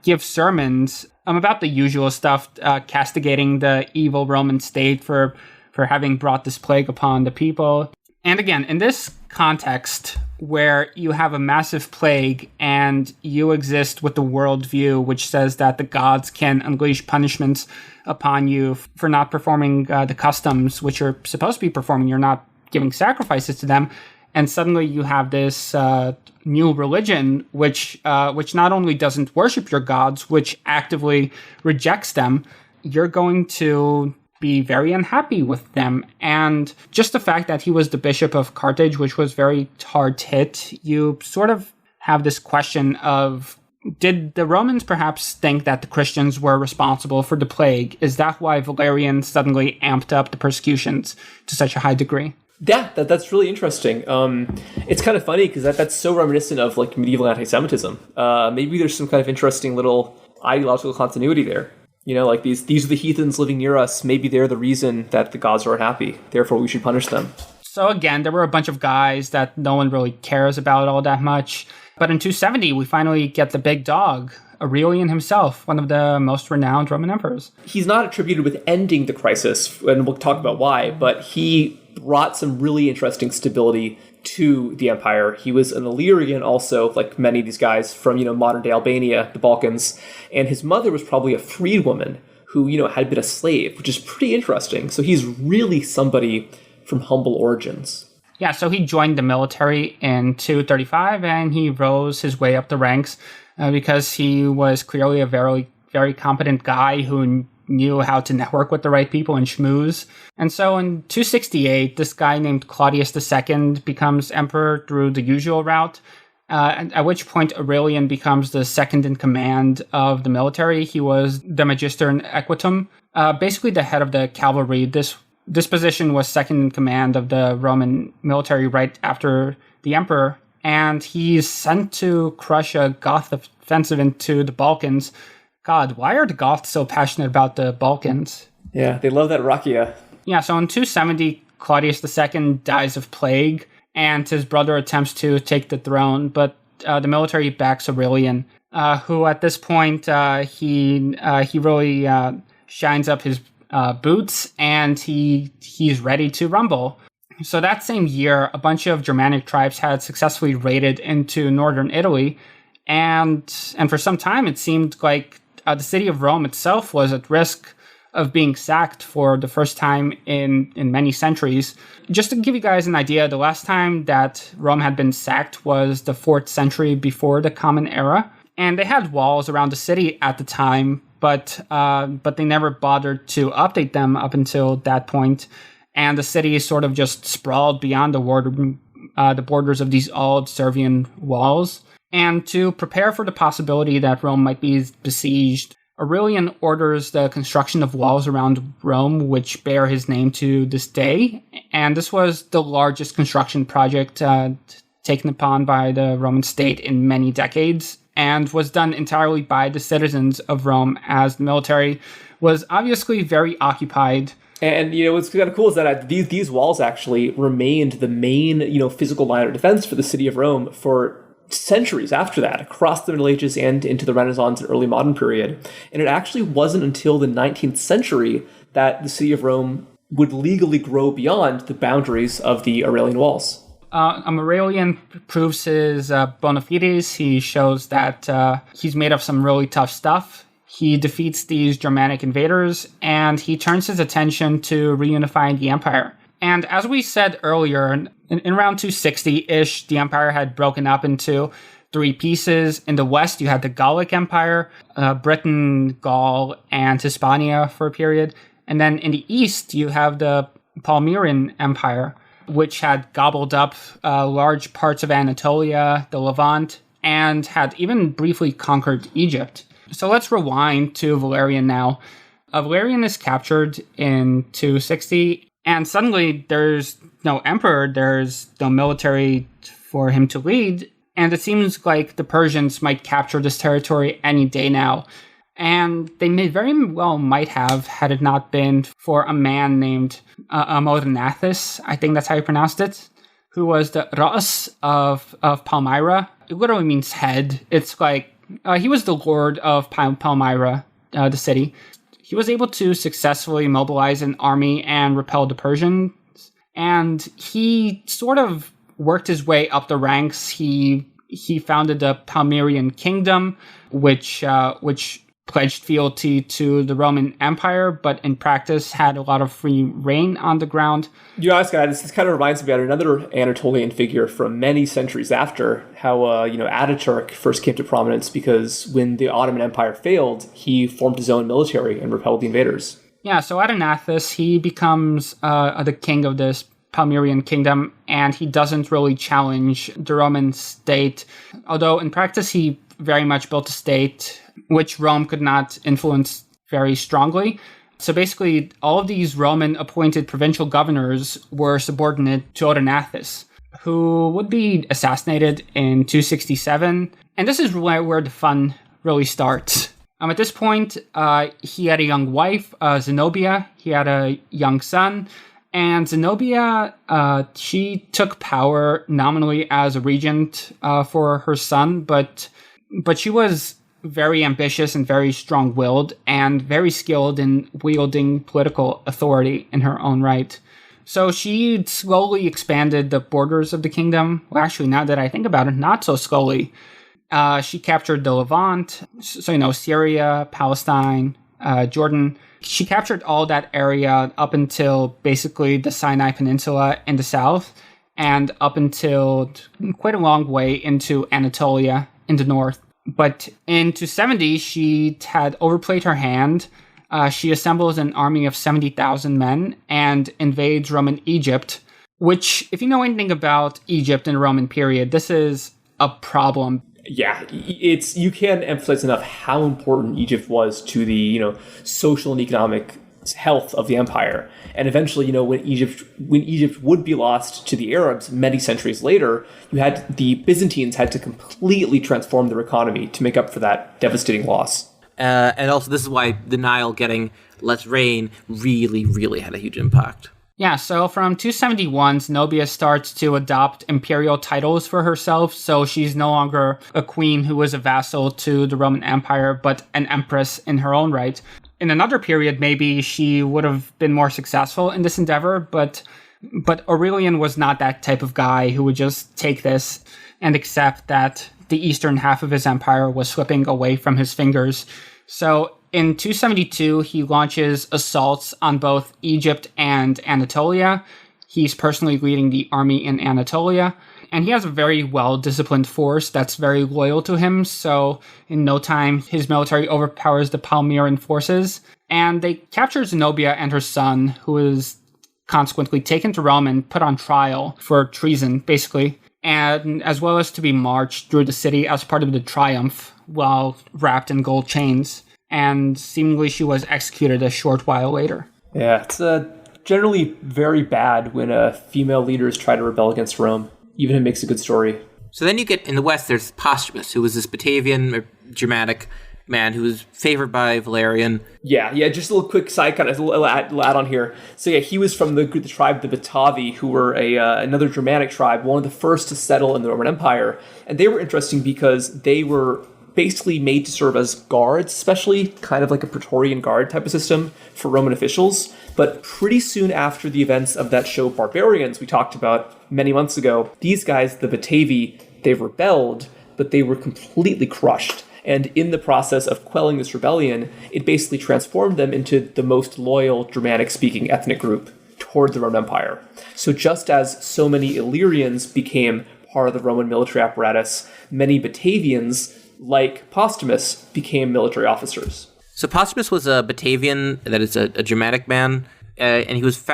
Speaker 2: give sermons about the usual stuff, castigating the evil Roman state for having brought this plague upon the people. And again, in this context, where you have a massive plague and you exist with the worldview which says that the gods can unleash punishments upon you for not performing the customs which you're supposed to be performing, you're not giving sacrifices to them, and suddenly you have this new religion which not only doesn't worship your gods, which actively rejects them, you're going to be very unhappy with them. And just the fact that he was the bishop of Carthage, which was very hard hit, you sort of have this question of, did the Romans perhaps think that the Christians were responsible for the plague? Is that why Valerian suddenly amped up the persecutions to such a high degree?
Speaker 1: Yeah, that's really interesting. It's kind of funny because that's so reminiscent of like medieval anti-Semitism. Maybe there's some kind of interesting little ideological continuity there. You know, like these are the heathens living near us. Maybe they're the reason that the gods are unhappy. Therefore, we should punish them.
Speaker 2: So again, there were a bunch of guys that no one really cares about all that much. But in 270, we finally get the big dog, Aurelian himself, one of the most renowned Roman emperors.
Speaker 1: He's not attributed with ending the crisis, and we'll talk about why, but he brought some really interesting stability to the empire. He was an Illyrian also, like many of these guys from, modern day Albania, the Balkans, and his mother was probably a freedwoman who, had been a slave, which is pretty interesting. So he's really somebody from humble origins.
Speaker 2: Yeah, so he joined the military in 235, and he rose his way up the ranks because he was clearly a very, very competent guy who knew how to network with the right people and schmooze. And so in 268, this guy named Claudius II becomes emperor through the usual route, at which point Aurelian becomes the second in command of the military. He was the Magister in Equitum, basically the head of the cavalry. This position was second in command of the Roman military right after the emperor, and he's sent to crush a Goth offensive into the Balkans. God, why are the Goths so passionate about the Balkans?
Speaker 1: Yeah, they love that rakia.
Speaker 2: Yeah, so in 270, Claudius II dies of plague, and his brother attempts to take the throne, but the military backs Aurelian, who at this point, he really shines up his boots, and he's ready to rumble. So that same year, a bunch of Germanic tribes had successfully raided into northern Italy, and for some time it seemed like the city of Rome itself was at risk of being sacked for the first time in many centuries. Just to give you guys an idea, the last time that Rome had been sacked was the 4th century before the Common Era. And they had walls around the city at the time, but they never bothered to update them up until that point. And the city sort of just sprawled beyond the borders of these old Servian walls. And to prepare for the possibility that Rome might be besieged, Aurelian orders the construction of walls around Rome, which bear his name to this day. And this was the largest construction project taken upon by the Roman state in many decades, and was done entirely by the citizens of Rome, as the military was obviously very occupied.
Speaker 1: And, what's kind of cool is that these walls actually remained the main, physical line of defense for the city of Rome for centuries after that, across the Middle Ages and into the Renaissance and early modern period. And it actually wasn't until the 19th century that the city of Rome would legally grow beyond the boundaries of the Aurelian walls.
Speaker 2: Aurelian proves his bona fides. He shows that he's made of some really tough stuff. He defeats these Germanic invaders, and he turns his attention to reunifying the empire. And as we said earlier, in around 260-ish, the empire had broken up into three pieces. In the west, you had the Gallic Empire, Britain, Gaul, and Hispania for a period. And then in the east, you have the Palmyran Empire, which had gobbled up large parts of Anatolia, the Levant, and had even briefly conquered Egypt. So let's rewind to Valerian now. Valerian is captured in 260, and suddenly there's no emperor, there's no military for him to lead, and it seems like the Persians might capture this territory any day now. And they very well might have, had it not been for a man named Amodernathus, I think that's how you pronounced it, who was the Ras of Palmyra. It literally means head. It's like, he was the lord of Palmyra, the city. He was able to successfully mobilize an army and repel the Persians. And he sort of worked his way up the ranks. He founded the Palmyrian kingdom, which pledged fealty to the Roman Empire, but in practice had a lot of free reign on the ground.
Speaker 1: This kind of reminds me about another Anatolian figure from many centuries after, how, Ataturk first came to prominence because when the Ottoman Empire failed, he formed his own military and repelled the invaders.
Speaker 2: Yeah, so Adonathus, he becomes the king of this Palmyrian kingdom, and he doesn't really challenge the Roman state, although in practice he very much built a state which Rome could not influence very strongly. So basically, all of these Roman-appointed provincial governors were subordinate to Odenathus, who would be assassinated in 267. And this is where the fun really starts. At this point, he had a young wife, Zenobia. He had a young son. And Zenobia, she took power nominally as a regent for her son, but she was very ambitious and very strong-willed and very skilled in wielding political authority in her own right. So she slowly expanded the borders of the kingdom. Well, actually, now that I think about it, not so slowly. She captured the Levant, so, Syria, Palestine, Jordan. She captured all that area up until basically the Sinai Peninsula in the south and up until quite a long way into Anatolia in the north. But in 270, she had overplayed her hand. She assembles an army of 70,000 men and invades Roman Egypt, which, if you know anything about Egypt in the Roman period, this is a problem.
Speaker 1: Yeah, you can't emphasize enough how important Egypt was to the, social and economic health of the empire. And eventually, when Egypt would be lost to the Arabs many centuries later, the Byzantines had to completely transform their economy to make up for that devastating loss.
Speaker 3: And also, this is why the Nile getting less rain really, really had a huge impact.
Speaker 2: Yeah, so from 271, Zenobia starts to adopt imperial titles for herself, so she's no longer a queen who was a vassal to the Roman Empire, but an empress in her own right. In another period, maybe she would have been more successful in this endeavor, but Aurelian was not that type of guy who would just take this and accept that the eastern half of his empire was slipping away from his fingers. So in 272, he launches assaults on both Egypt and Anatolia. He's personally leading the army in Anatolia. And he has a very well-disciplined force that's very loyal to him, so in no time, his military overpowers the Palmyran forces. And they capture Zenobia and her son, who is consequently taken to Rome and put on trial for treason, basically, and as well as to be marched through the city as part of the triumph while wrapped in gold chains. And seemingly she was executed a short while later.
Speaker 1: Yeah, it's generally very bad when female leaders try to rebel against Rome. Even if it makes a good story. So
Speaker 3: then you get, in the West, there's Postumus, who was this Batavian or Germanic man who was favored by Valerian.
Speaker 1: Yeah, just a little quick side kind of add on here. So yeah, he was from the tribe, the Batavi, who were another Germanic tribe, one of the first to settle in the Roman Empire. And they were interesting because they were basically made to serve as guards, especially kind of like a Praetorian Guard type of system for Roman officials. But pretty soon after the events of that show Barbarians we talked about many months ago, these guys, the Batavi, they rebelled, but they were completely crushed. And in the process of quelling this rebellion, it basically transformed them into the most loyal Germanic-speaking ethnic group toward the Roman Empire. So just as so many Illyrians became part of the Roman military apparatus, many Batavians, like Postumus, became military officers.
Speaker 3: So Postumus was a Batavian, that is a Germanic man, and he was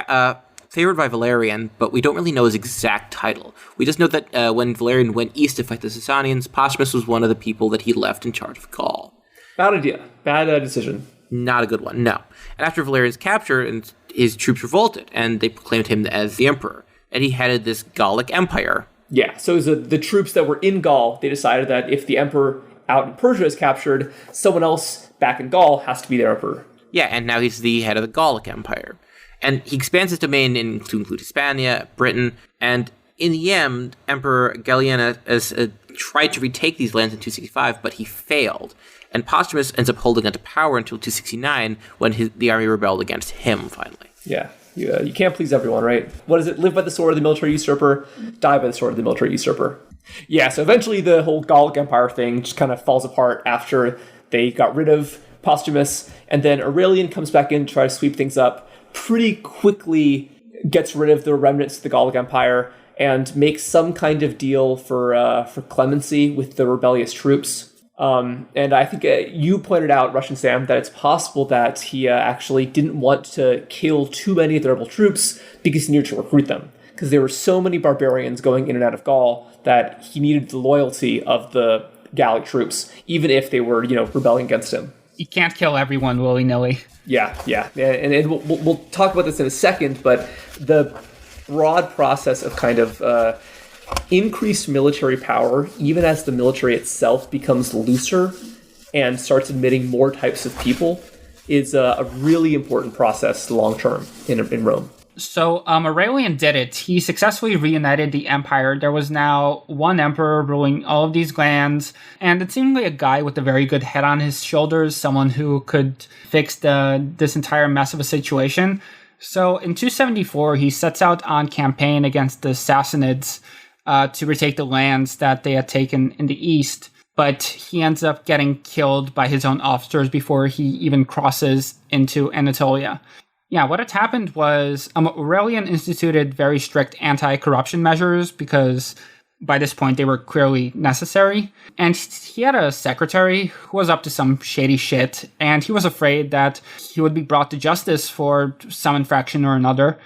Speaker 3: favored by Valerian, but we don't really know his exact title. We just know that when Valerian went east to fight the Sasanians, Postumus was one of the people that he left in charge of Gaul.
Speaker 1: Bad idea. Bad decision.
Speaker 3: Not a good one, no. And after Valerian's capture, and his troops revolted, and they proclaimed him as the emperor. And he headed this Gallic empire.
Speaker 1: Yeah, so the troops that were in Gaul, they decided that if the emperor out in Persia is captured, someone else back in Gaul has to be their emperor.
Speaker 3: Yeah, and now he's the head of the Gallic Empire. And he expands his domain to include Hispania, Britain, and in the end, Emperor Gallienus tried to retake these lands in 265, but he failed. And Postumus ends up holding onto power until 269, when the army rebelled against him, finally.
Speaker 1: Yeah, you can't please everyone, right? What is it? Live by the sword of the military usurper, die by the sword of the military usurper. Yeah, so eventually the whole Gallic Empire thing just kind of falls apart after they got rid of Postumus, and then Aurelian comes back in to try to sweep things up, pretty quickly gets rid of the remnants of the Gallic Empire, and makes some kind of deal for clemency with the rebellious troops. And I think you pointed out, Russian Sam, that it's possible that he actually didn't want to kill too many of the rebel troops because he needed to recruit them. Because there were so many barbarians going in and out of Gaul that he needed the loyalty of the Gallic troops, even if they were, rebelling against him.
Speaker 2: You can't kill everyone willy-nilly.
Speaker 1: Yeah. And we'll talk about this in a second, but the broad process of kind of increased military power, even as the military itself becomes looser and starts admitting more types of people, is a really important process long-term in Rome.
Speaker 2: So Aurelian did it. He successfully reunited the empire. There was now one emperor ruling all of these lands, and it seemed like a guy with a very good head on his shoulders, someone who could fix this entire mess of a situation. So in 274, he sets out on campaign against the Sassanids to retake the lands that they had taken in the east, but he ends up getting killed by his own officers before he even crosses into Anatolia. Yeah, what had happened was Aurelian instituted very strict anti-corruption measures because by this point they were clearly necessary. And he had a secretary who was up to some shady shit, and he was afraid that he would be brought to justice for some infraction or another.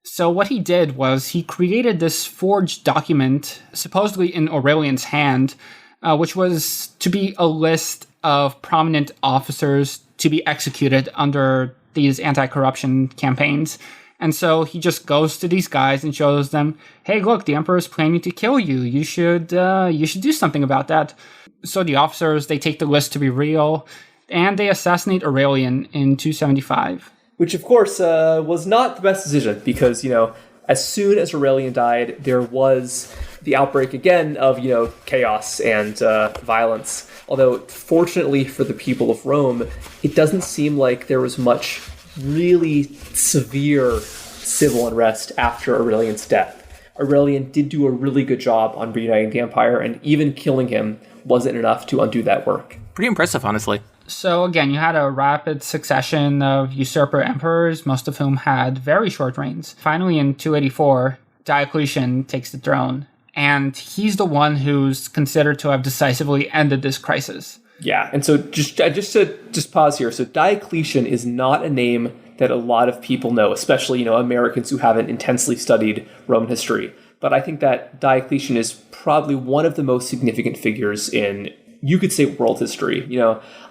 Speaker 2: So what he did was he created this forged document, supposedly in Aurelian's hand, which was to be a list of prominent officers to be executed under these anti-corruption campaigns. And so he just goes to these guys and shows them, hey, look, the emperor is planning to kill you. You should do something about that. So the officers, they take the list to be real, and they assassinate Aurelian in 275.
Speaker 1: Which, of course, was not the best decision because, as soon as Aurelian died, there was the outbreak again of, chaos and violence. Although, fortunately for the people of Rome, it doesn't seem like there was much really severe civil unrest after Aurelian's death. Aurelian did do a really good job on reuniting the empire, and even killing him wasn't enough to undo that work.
Speaker 3: Pretty impressive, honestly.
Speaker 2: So again, you had a rapid succession of usurper emperors, most of whom had very short reigns. Finally, in 284, Diocletian takes the throne, And he's the one who's considered to have decisively ended this crisis.
Speaker 1: Yeah, and so just to pause here. So Diocletian is not a name that a lot of people know, especially, Americans who haven't intensely studied Roman history. But I think that Diocletian is probably one of the most significant figures in, you could say, world history.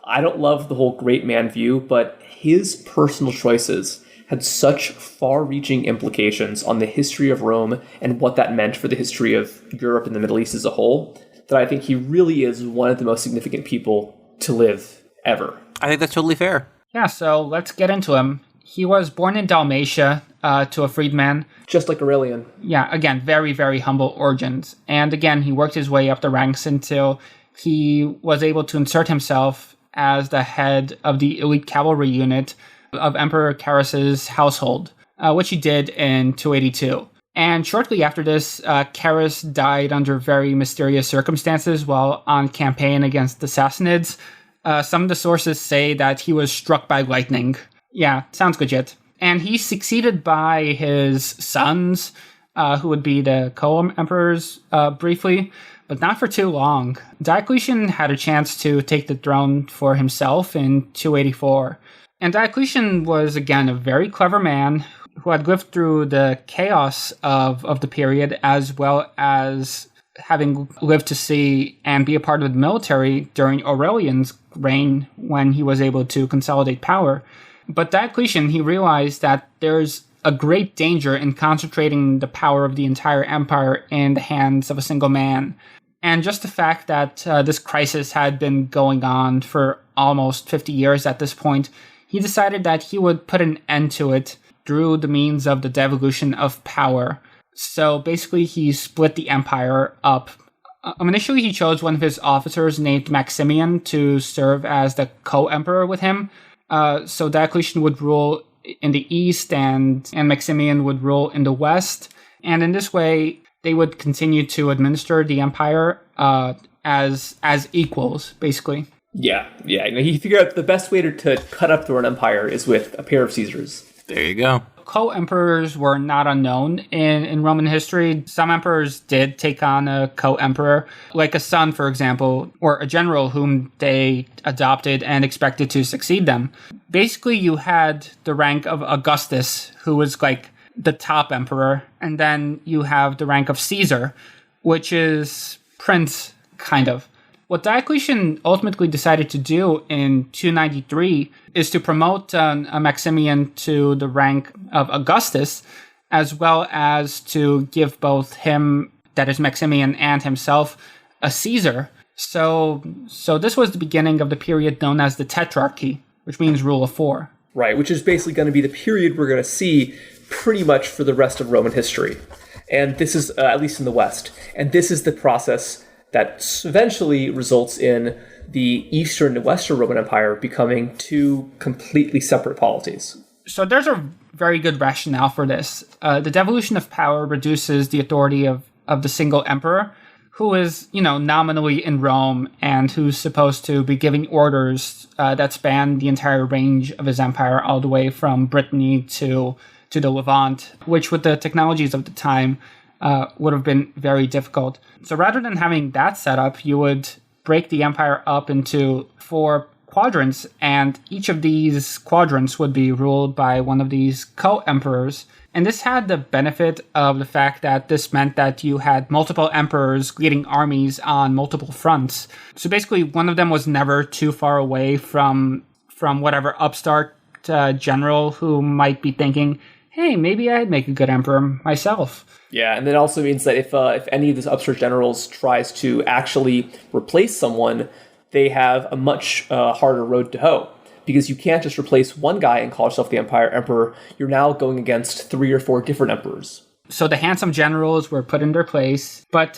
Speaker 1: I don't love the whole great man view, but his personal choices had such far-reaching implications on the history of Rome and what that meant for the history of Europe and the Middle East as a whole, that I think he really is one of the most significant people to live ever.
Speaker 3: I think that's totally fair.
Speaker 2: Yeah, so let's get into him. He was born in Dalmatia to a freedman.
Speaker 1: Just like Aurelian.
Speaker 2: Yeah, again, very, very humble origins. And again, he worked his way up the ranks until he was able to insert himself as the head of the elite cavalry unit of Emperor Carus's household, which he did in 282. And shortly after this, Carus died under very mysterious circumstances while on campaign against the Sassanids. Some of the sources say that he was struck by lightning. Yeah, sounds legit. And he's succeeded by his sons, who would be the co-emperors briefly, but not for too long. Diocletian had a chance to take the throne for himself in 284. And Diocletian was, again, a very clever man who had lived through the chaos of the period, as well as having lived to see and be a part of the military during Aurelian's reign when he was able to consolidate power. But Diocletian, he realized that there's a great danger in concentrating the power of the entire empire in the hands of a single man. And just the fact that this crisis had been going on for almost 50 years at this point, he decided that he would put an end to it through the means of the devolution of power. So basically, he split the empire up. Initially, he chose one of his officers named Maximian to serve as the co-emperor with him. So Diocletian would rule in the east and Maximian would rule in the west. And in this way, they would continue to administer the empire as equals, basically.
Speaker 1: Yeah. He figured out the best way to cut up the Roman Empire is with a pair of Caesars.
Speaker 3: There you go.
Speaker 2: Co-emperors were not unknown in Roman history. Some emperors did take on a co-emperor, like a son, for example, or a general whom they adopted and expected to succeed them. Basically, you had the rank of Augustus, who was like the top emperor, and then you have the rank of Caesar, which is prince, kind of. What Diocletian ultimately decided to do in 293 is to promote a Maximian to the rank of Augustus, as well as to give both him, that is Maximian, and himself a Caesar. So this was the beginning of the period known as the Tetrarchy, which means rule of four.
Speaker 1: Right, which is basically going to be the period we're going to see pretty much for the rest of Roman history. And this is, at least in the West, and this is the process that eventually results in the Eastern and Western Roman Empire becoming two completely separate polities.
Speaker 2: So there's a very good rationale for this. The devolution of power reduces the authority of the single emperor, who is, nominally in Rome and who's supposed to be giving orders that span the entire range of his empire, all the way from Brittany to the Levant, which with the technologies of the time would have been very difficult. So rather than having that set up, you would break the empire up into 4 quadrants, and each of these quadrants would be ruled by one of these co-emperors. And this had the benefit of the fact that this meant that you had multiple emperors leading armies on multiple fronts. So basically, one of them was never too far away from whatever upstart general who might be thinking, hey, maybe I'd make a good emperor myself.
Speaker 1: Yeah, and that also means that if any of these upstart generals tries to actually replace someone, they have a much harder road to hoe. Because you can't just replace one guy and call yourself the emperor. You're now going against 3 or 4 different emperors.
Speaker 2: So the handsome generals were put in their place, but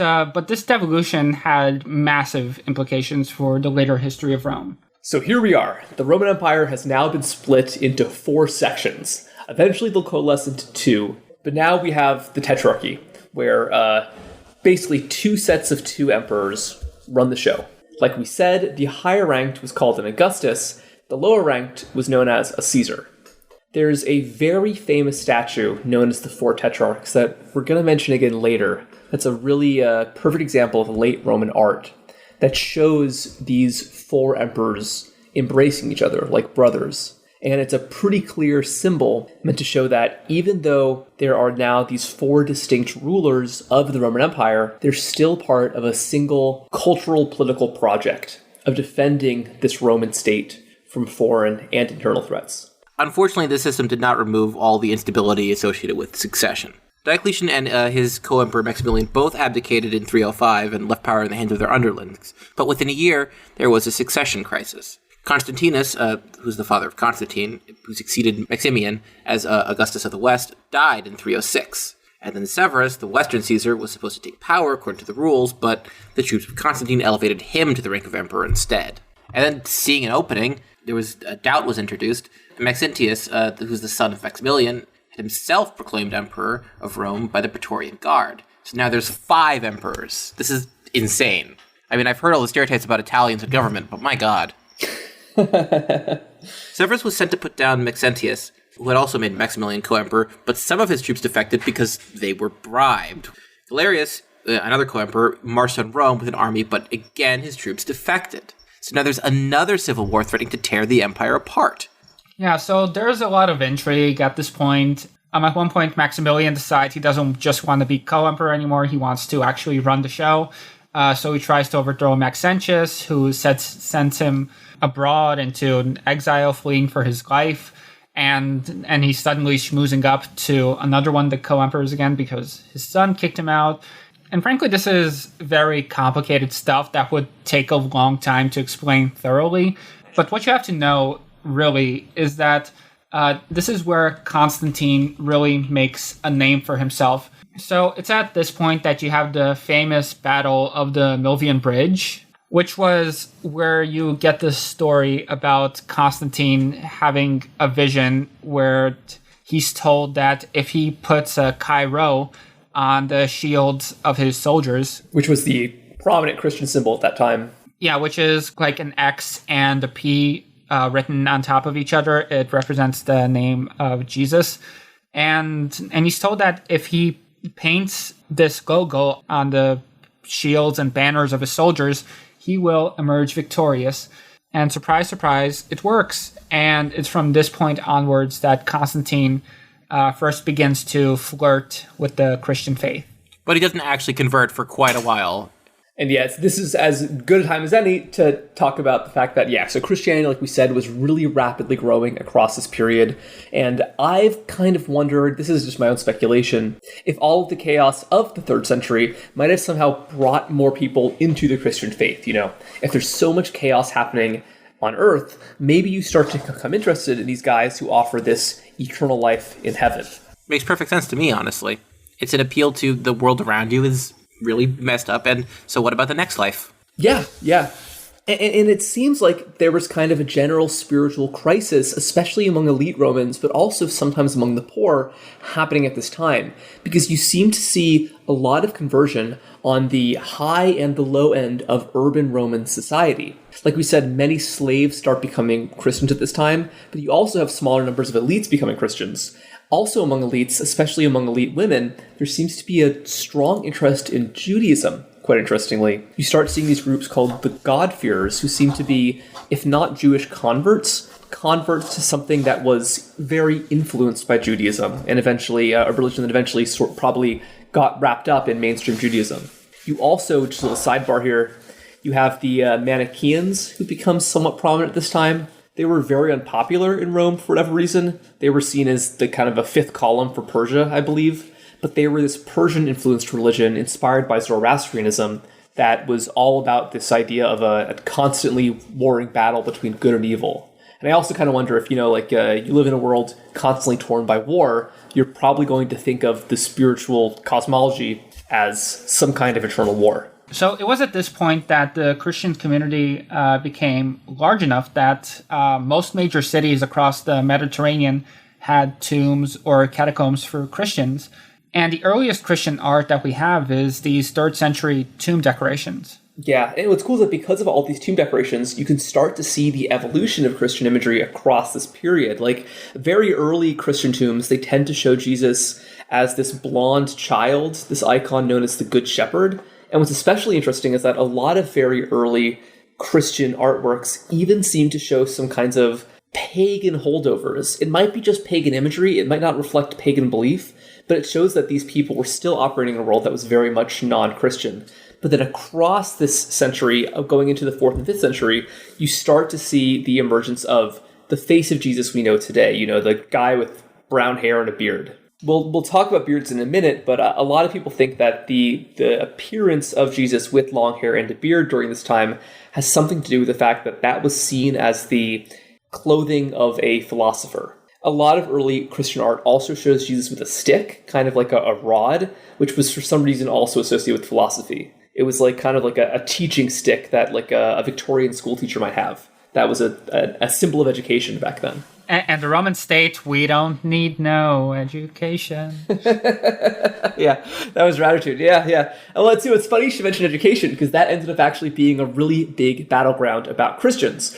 Speaker 2: this devolution had massive implications for the later history of Rome.
Speaker 1: So here we are. The Roman Empire has now been split into 4 sections. Eventually they'll coalesce into 2. But now we have the Tetrarchy, where basically 2 sets of 2 emperors run the show. Like we said, the higher ranked was called an Augustus, the lower ranked was known as a Caesar. There's a very famous statue known as the Four Tetrarchs that we're going to mention again later. That's a really perfect example of late Roman art that shows these four emperors embracing each other like brothers. And it's a pretty clear symbol meant to show that even though there are now these four distinct rulers of the Roman Empire, they're still part of a single cultural political project of defending this Roman state from foreign and internal threats.
Speaker 3: Unfortunately, this system did not remove all the instability associated with succession. Diocletian and his co-emperor Maximilian both abdicated in 305 and left power in the hands of their underlings. But within a year, there was a succession crisis. Constantinus, who's the father of Constantine, who succeeded Maximian as Augustus of the West, died in 306. And then Severus, the Western Caesar, was supposed to take power according to the rules, but the troops of Constantine elevated him to the rank of emperor instead. And then, seeing an opening, a doubt was introduced. Maxentius, who's the son of Maximilian, had himself proclaimed emperor of Rome by the Praetorian Guard. So now there's 5 emperors. This is insane. I mean, I've heard all the stereotypes about Italians and government, but my god. Severus was sent to put down Maxentius, who had also made Maximilian co-emperor, but some of his troops defected because they were bribed. Galerius, another co-emperor, marched on Rome with an army, but again his troops defected. So now there's another civil war threatening to tear the empire apart.
Speaker 2: Yeah, so there's a lot of intrigue at this point. At one point, Maximilian decides he doesn't just want to be co-emperor anymore, he wants to actually run the show. So he tries to overthrow Maxentius, who sends him abroad into an exile, fleeing for his life. And he's suddenly schmoozing up to another one of the co-emperors again because his son kicked him out. And frankly, this is very complicated stuff that would take a long time to explain thoroughly. But what you have to know, really, is that this is where Constantine really makes a name for himself. So it's at this point that you have the famous Battle of the Milvian Bridge, which was where you get this story about Constantine having a vision where he's told that if he puts a Chi-Rho on the shields of his soldiers,
Speaker 1: which was the prominent Christian symbol at that time.
Speaker 2: Yeah, which is like an X and a P written on top of each other. It represents the name of Jesus. And he's told that if he paints this logo on the shields and banners of his soldiers, he will emerge victorious. And surprise, surprise, it works. And it's from this point onwards that Constantine first begins to flirt with the Christian faith.
Speaker 3: But he doesn't actually convert for quite a while.
Speaker 1: And yes, this is as good a time as any to talk about the fact that, so Christianity, like we said, was really rapidly growing across this period. And I've kind of wondered, this is just my own speculation, if all of the chaos of the 3rd century might have somehow brought more people into the Christian faith. If there's so much chaos happening on Earth, maybe you start to become interested in these guys who offer this eternal life in heaven.
Speaker 3: Makes perfect sense to me, honestly. It's an appeal to the world around you is really messed up, and so what about the next life?
Speaker 1: Yeah. And it seems like there was kind of a general spiritual crisis, especially among elite Romans, but also sometimes among the poor, happening at this time, because you seem to see a lot of conversion on the high and the low end of urban Roman society. Like we said, many slaves start becoming Christians at this time, but you also have smaller numbers of elites becoming Christians. Also among elites, especially among elite women, there seems to be a strong interest in Judaism, quite interestingly. You start seeing these groups called the God-fearers, who seem to be, if not Jewish converts to something that was very influenced by Judaism, and eventually a religion that eventually probably got wrapped up in mainstream Judaism. You also, just a little sidebar here, you have the Manichaeans, who become somewhat prominent at this time. They were very unpopular in Rome for whatever reason. They were seen as the kind of a 5th column for Persia, I believe. But they were this Persian-influenced religion inspired by Zoroastrianism that was all about this idea of a constantly warring battle between good and evil. And I also kind of wonder if, you live in a world constantly torn by war, you're probably going to think of the spiritual cosmology as some kind of eternal war.
Speaker 2: So it was at this point that the Christian community became large enough that most major cities across the Mediterranean had tombs or catacombs for Christians. And the earliest Christian art that we have is these 3rd century tomb decorations.
Speaker 1: Yeah, and what's cool is that because of all these tomb decorations, you can start to see the evolution of Christian imagery across this period. Like, very early Christian tombs, they tend to show Jesus as this blonde child, this icon known as the Good Shepherd. And what's especially interesting is that a lot of very early Christian artworks even seem to show some kinds of pagan holdovers. It might be just pagan imagery, it might not reflect pagan belief, but it shows that these people were still operating in a world that was very much non-Christian. But then across this century, going into the 4th and 5th century, you start to see the emergence of the face of Jesus we know today, you know, the guy with brown hair and a beard. We'll talk about beards in a minute, but a lot of people think that the appearance of Jesus with long hair and a beard during this time has something to do with the fact that that was seen as the clothing of a philosopher. A lot of early Christian art also shows Jesus with a stick, kind of like a rod, which was for some reason also associated with philosophy. It was like kind of like a teaching stick that like a Victorian school teacher might have. That was a symbol of education back then.
Speaker 2: And the Roman state, we don't need no education.
Speaker 1: Yeah, that was Ratitude. Yeah. And let's see, what's funny you should mention education, because that ended up actually being a really big battleground about Christians,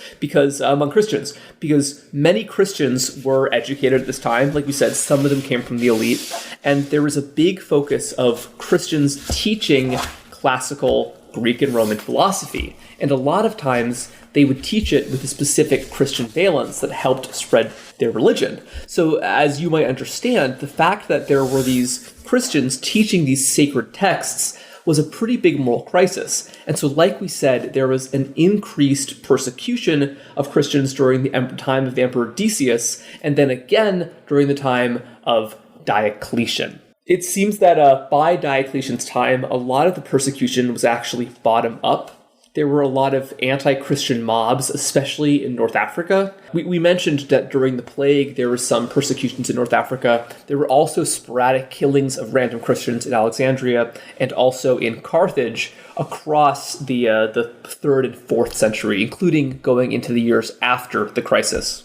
Speaker 1: among Christians, because many Christians were educated at this time. Like we said, some of them came from the elite, and there was a big focus of Christians teaching classical Greek and Roman philosophy. And a lot of times they would teach it with a specific Christian valence that helped spread their religion. So as you might understand, the fact that there were these Christians teaching these sacred texts was a pretty big moral crisis. And so like we said, there was an increased persecution of Christians during the time of the Emperor Decius, and then again during the time of Diocletian. It seems that by Diocletian's time, a lot of the persecution was actually bottom up. There were a lot of anti-Christian mobs, especially in North Africa. We mentioned that during the plague, there were some persecutions in North Africa. There were also sporadic killings of random Christians in Alexandria and also in Carthage across the 3rd and 4th century, including going into the years after the crisis.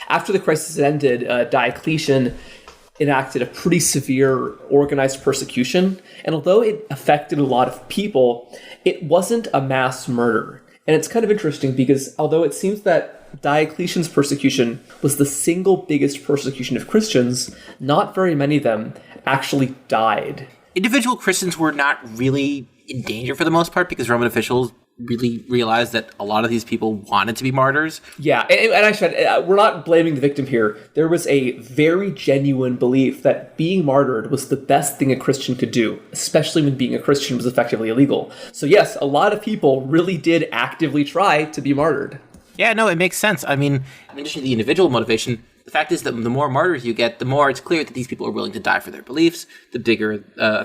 Speaker 1: After the crisis ended, Diocletian enacted a pretty severe organized persecution. And although it affected a lot of people, it wasn't a mass murder. And it's kind of interesting because although it seems that Diocletian's persecution was the single biggest persecution of Christians, not very many of them actually died.
Speaker 3: Individual Christians were not really in danger for the most part because Roman officials really realized that a lot of these people wanted to be martyrs.
Speaker 1: Yeah, and actually, we're not blaming the victim here. There was a very genuine belief that being martyred was the best thing a Christian could do, especially when being a Christian was effectively illegal. So yes, a lot of people really did actively try to be martyred.
Speaker 3: Yeah, no, it makes sense. I mean, in addition to the individual motivation, the fact is that the more martyrs you get, the more it's clear that these people are willing to die for their beliefs, the bigger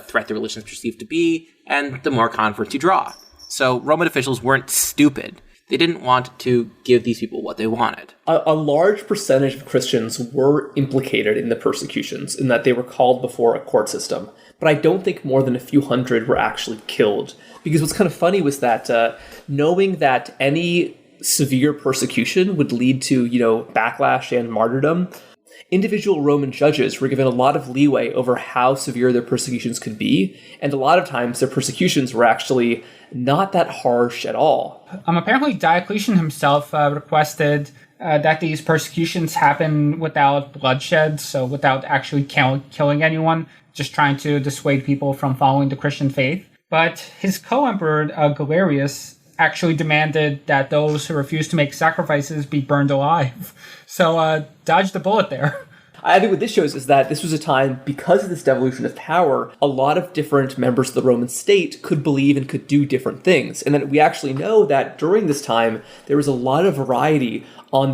Speaker 3: threat the religion is perceived to be, and the more converts you draw. So Roman officials weren't stupid. They didn't want to give these people what they wanted.
Speaker 1: A large percentage of Christians were implicated in the persecutions in that they were called before a court system. But I don't think more than a few hundred were actually killed. Because what's kind of funny was that knowing that any severe persecution would lead to, backlash and martyrdom, individual Roman judges were given a lot of leeway over how severe their persecutions could be, and a lot of times their persecutions were actually not that harsh at all.
Speaker 2: Apparently Diocletian himself requested that these persecutions happen without bloodshed, so without actually killing anyone, just trying to dissuade people from following the Christian faith. But his co-emperor, Galerius, actually demanded that those who refused to make sacrifices be burned alive. So dodged the bullet there.
Speaker 1: I think what this shows is that this was a time, because of this devolution of power, a lot of different members of the Roman state could believe and could do different things. And then we actually know that during this time, there was a lot of variety on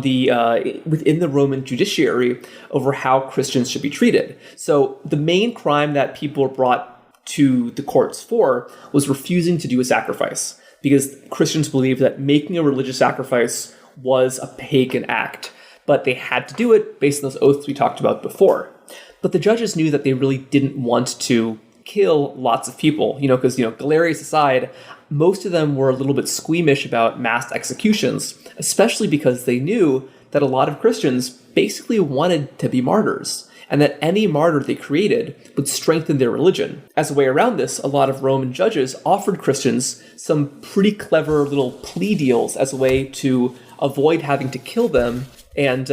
Speaker 1: within the Roman judiciary over how Christians should be treated. So the main crime that people were brought to the courts for was refusing to do a sacrifice, because Christians believed that making a religious sacrifice was a pagan act. But they had to do it based on those oaths we talked about before. But the judges knew that they really didn't want to kill lots of people, because, Galerius aside, most of them were a little bit squeamish about mass executions, especially because they knew that a lot of Christians basically wanted to be martyrs. and that any martyr they created would strengthen their religion. As a way around this, a lot of Roman judges offered Christians some pretty clever little plea deals as a way to avoid having to kill them and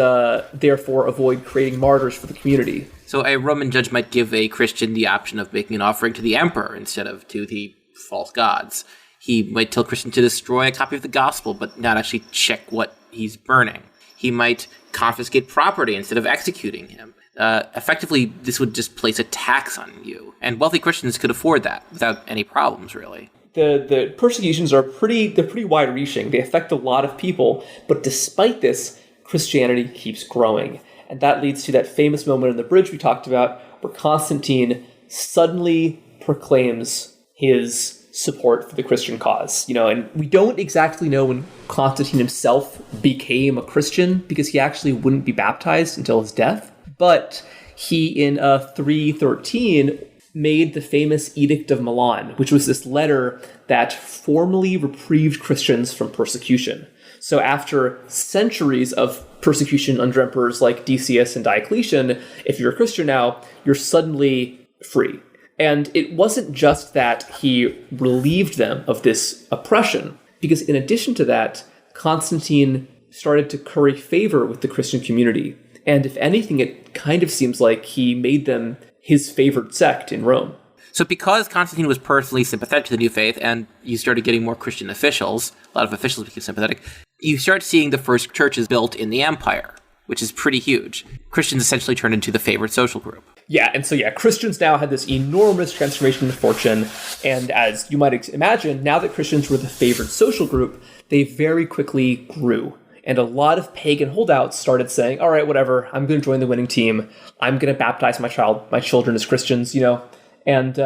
Speaker 1: therefore avoid creating martyrs for the community.
Speaker 3: So a Roman judge might give a Christian the option of making an offering to the emperor instead of to the false gods. He might tell Christian to destroy a copy of the gospel, but not actually check what he's burning. He might confiscate property instead of executing him. Effectively, this would just place a tax on you. And wealthy Christians could afford that without any problems, really.
Speaker 1: The persecutions are pretty wide-reaching. They affect a lot of people, but despite this, Christianity keeps growing. And that leads to that famous moment in the bridge we talked about, where Constantine suddenly proclaims his support for the Christian cause. And we don't exactly know when Constantine himself became a Christian, because he actually wouldn't be baptized until his death. But he, in 313, made the famous Edict of Milan, which was this letter that formally reprieved Christians from persecution. So after centuries of persecution under emperors like Decius and Diocletian, if you're a Christian now, you're suddenly free. And it wasn't just that he relieved them of this oppression, because in addition to that, Constantine started to curry favor with the Christian community. And if anything, it kind of seems like he made them his favored sect in Rome.
Speaker 3: So because Constantine was personally sympathetic to the new faith, and you started getting more Christian officials, a lot of officials became sympathetic, you start seeing the first churches built in the empire, which is pretty huge. Christians essentially turned into the favored social group.
Speaker 1: Yeah, and so Christians now had this enormous transformation in fortune, and as you might imagine, now that Christians were the favored social group, they very quickly grew. And a lot of pagan holdouts started saying, all right, whatever, I'm going to join the winning team. I'm going to baptize my children as Christians, And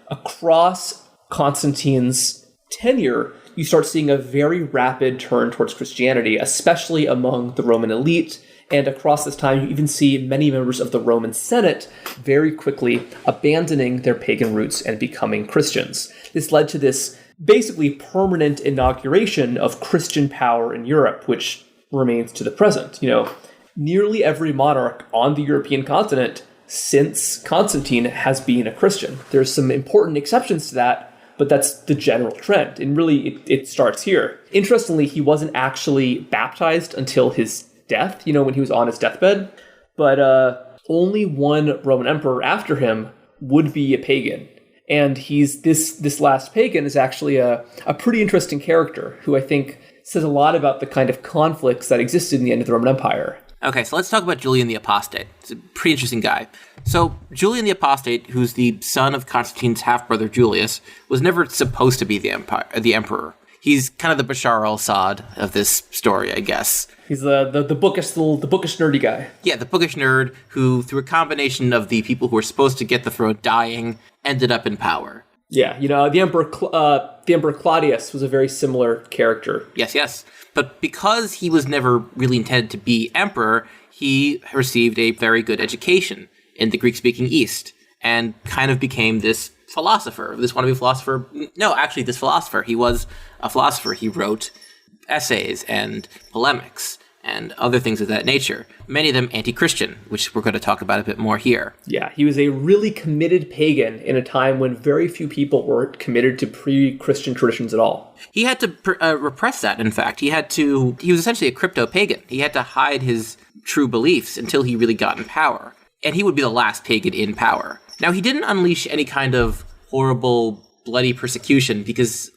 Speaker 1: across Constantine's tenure, you start seeing a very rapid turn towards Christianity, especially among the Roman elite. And across this time, you even see many members of the Roman Senate very quickly abandoning their pagan roots and becoming Christians. This led to this basically permanent inauguration of Christian power in Europe, which remains to the present. Nearly every monarch on the European continent since Constantine has been a Christian. There's some important exceptions to that, but that's the general trend. And really, it starts here. Interestingly, he wasn't actually baptized until his death, when he was on his deathbed. But only one Roman emperor after him would be a pagan. And he's this last pagan is actually a pretty interesting character who I think says a lot about the kind of conflicts that existed in the end of the Roman Empire.
Speaker 3: Okay, so let's talk about Julian the Apostate. He's a pretty interesting guy. So Julian the Apostate, who's the son of Constantine's half-brother Julius, was never supposed to be the emperor. He's kind of the Bashar al-Assad of this story, I guess.
Speaker 1: He's the bookish nerdy guy.
Speaker 3: Yeah, the bookish nerd who, through a combination of the people who were supposed to get the throne dying, ended up in power.
Speaker 1: Yeah, the Emperor Claudius was a very similar character.
Speaker 3: Yes. But because he was never really intended to be emperor, he received a very good education in the Greek-speaking East and kind of became this philosopher, this wannabe philosopher. No, actually, this philosopher. He was a philosopher. He wrote essays and polemics and other things of that nature, many of them anti-Christian, which we're going to talk about a bit more here.
Speaker 1: Yeah, he was a really committed pagan in a time when very few people were committed to pre-Christian traditions at all.
Speaker 3: He had to repress that, in fact. He was essentially a crypto-pagan. He had to hide his true beliefs until he really got in power. And he would be the last pagan in power. Now, he didn't unleash any kind of horrible, bloody persecution because,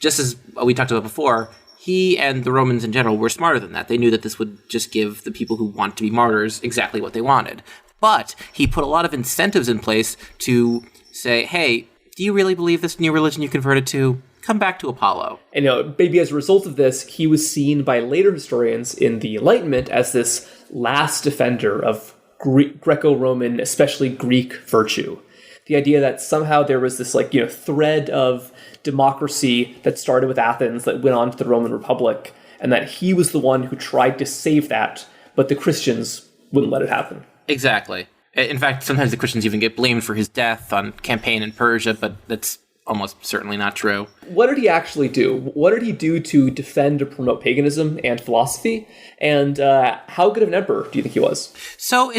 Speaker 3: just as we talked about before, he and the Romans in general were smarter than that. They knew that this would just give the people who want to be martyrs exactly what they wanted. But he put a lot of incentives in place to say, hey, do you really believe this new religion you converted to? Come back to Apollo.
Speaker 1: And maybe as a result of this, he was seen by later historians in the Enlightenment as this last defender of Greco-Roman, especially Greek virtue. The idea that somehow there was this thread of democracy that started with Athens that went on to the Roman Republic, and that he was the one who tried to save that, but the Christians wouldn't let it happen.
Speaker 3: Exactly. In fact, sometimes the Christians even get blamed for his death on campaign in Persia, but that's almost certainly not true.
Speaker 1: What did he actually do? What did he do to defend or promote paganism and philosophy? And how good of an emperor do you think he was?
Speaker 3: So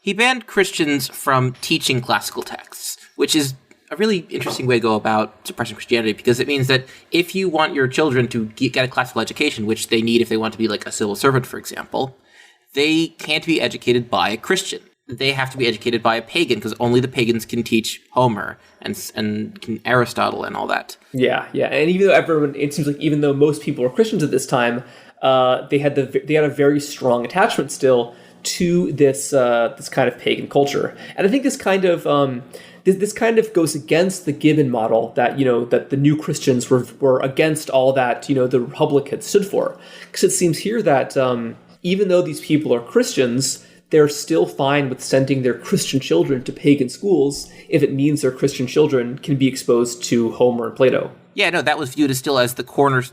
Speaker 3: He banned Christians from teaching classical texts, which is a really interesting way to go about suppressing Christianity, because it means that if you want your children to get a classical education, which they need if they want to be like a civil servant, for example, they can't be educated by a Christian. They have to be educated by a pagan, because only the pagans can teach Homer and Aristotle and all that.
Speaker 1: Yeah. And even though it seems like even though most people were Christians at this time, they had a very strong attachment still to this kind of pagan culture. And I think this kind of goes against the Gibbon model that that the new Christians were against all that the Republic had stood for, because it seems here that even though these people are Christians, they're still fine with sending their Christian children to pagan schools if it means their Christian children can be exposed to Homer and Plato.
Speaker 3: Yeah, no, that was viewed as still as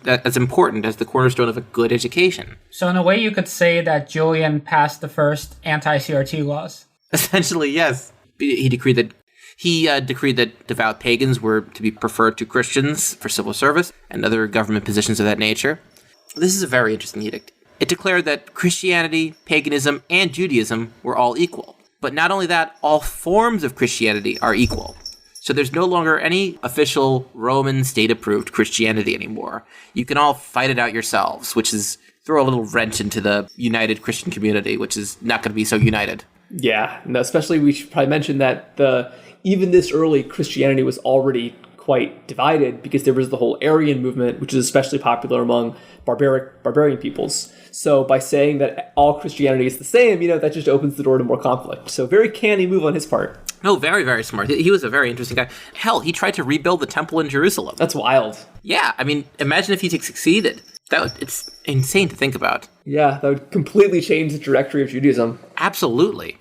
Speaker 3: as important as the cornerstone of a good education.
Speaker 2: So in a way, you could say that Julian passed the first anti-CRT laws.
Speaker 3: Essentially, yes. He decreed that devout pagans were to be preferred to Christians for civil service and other government positions of that nature. This is a very interesting edict. It declared that Christianity, paganism, and Judaism were all equal. But not only that, all forms of Christianity are equal. So there's no longer any official Roman state-approved Christianity anymore. You can all fight it out yourselves, which is throw a little wrench into the united Christian community, which is not going to be so united.
Speaker 1: Yeah, no, especially we should probably mention that even this early Christianity was already quite divided, because there was the whole Arian movement, which is especially popular among barbarian peoples. So by saying that all Christianity is the same, that just opens the door to more conflict. So very canny move on his part.
Speaker 3: No, very, very smart. He was a very interesting guy. Hell, he tried to rebuild the temple in Jerusalem.
Speaker 1: That's wild.
Speaker 3: Yeah, I mean, imagine if he succeeded. It's insane to think about.
Speaker 1: Yeah, that would completely change the trajectory of Judaism.
Speaker 3: Absolutely.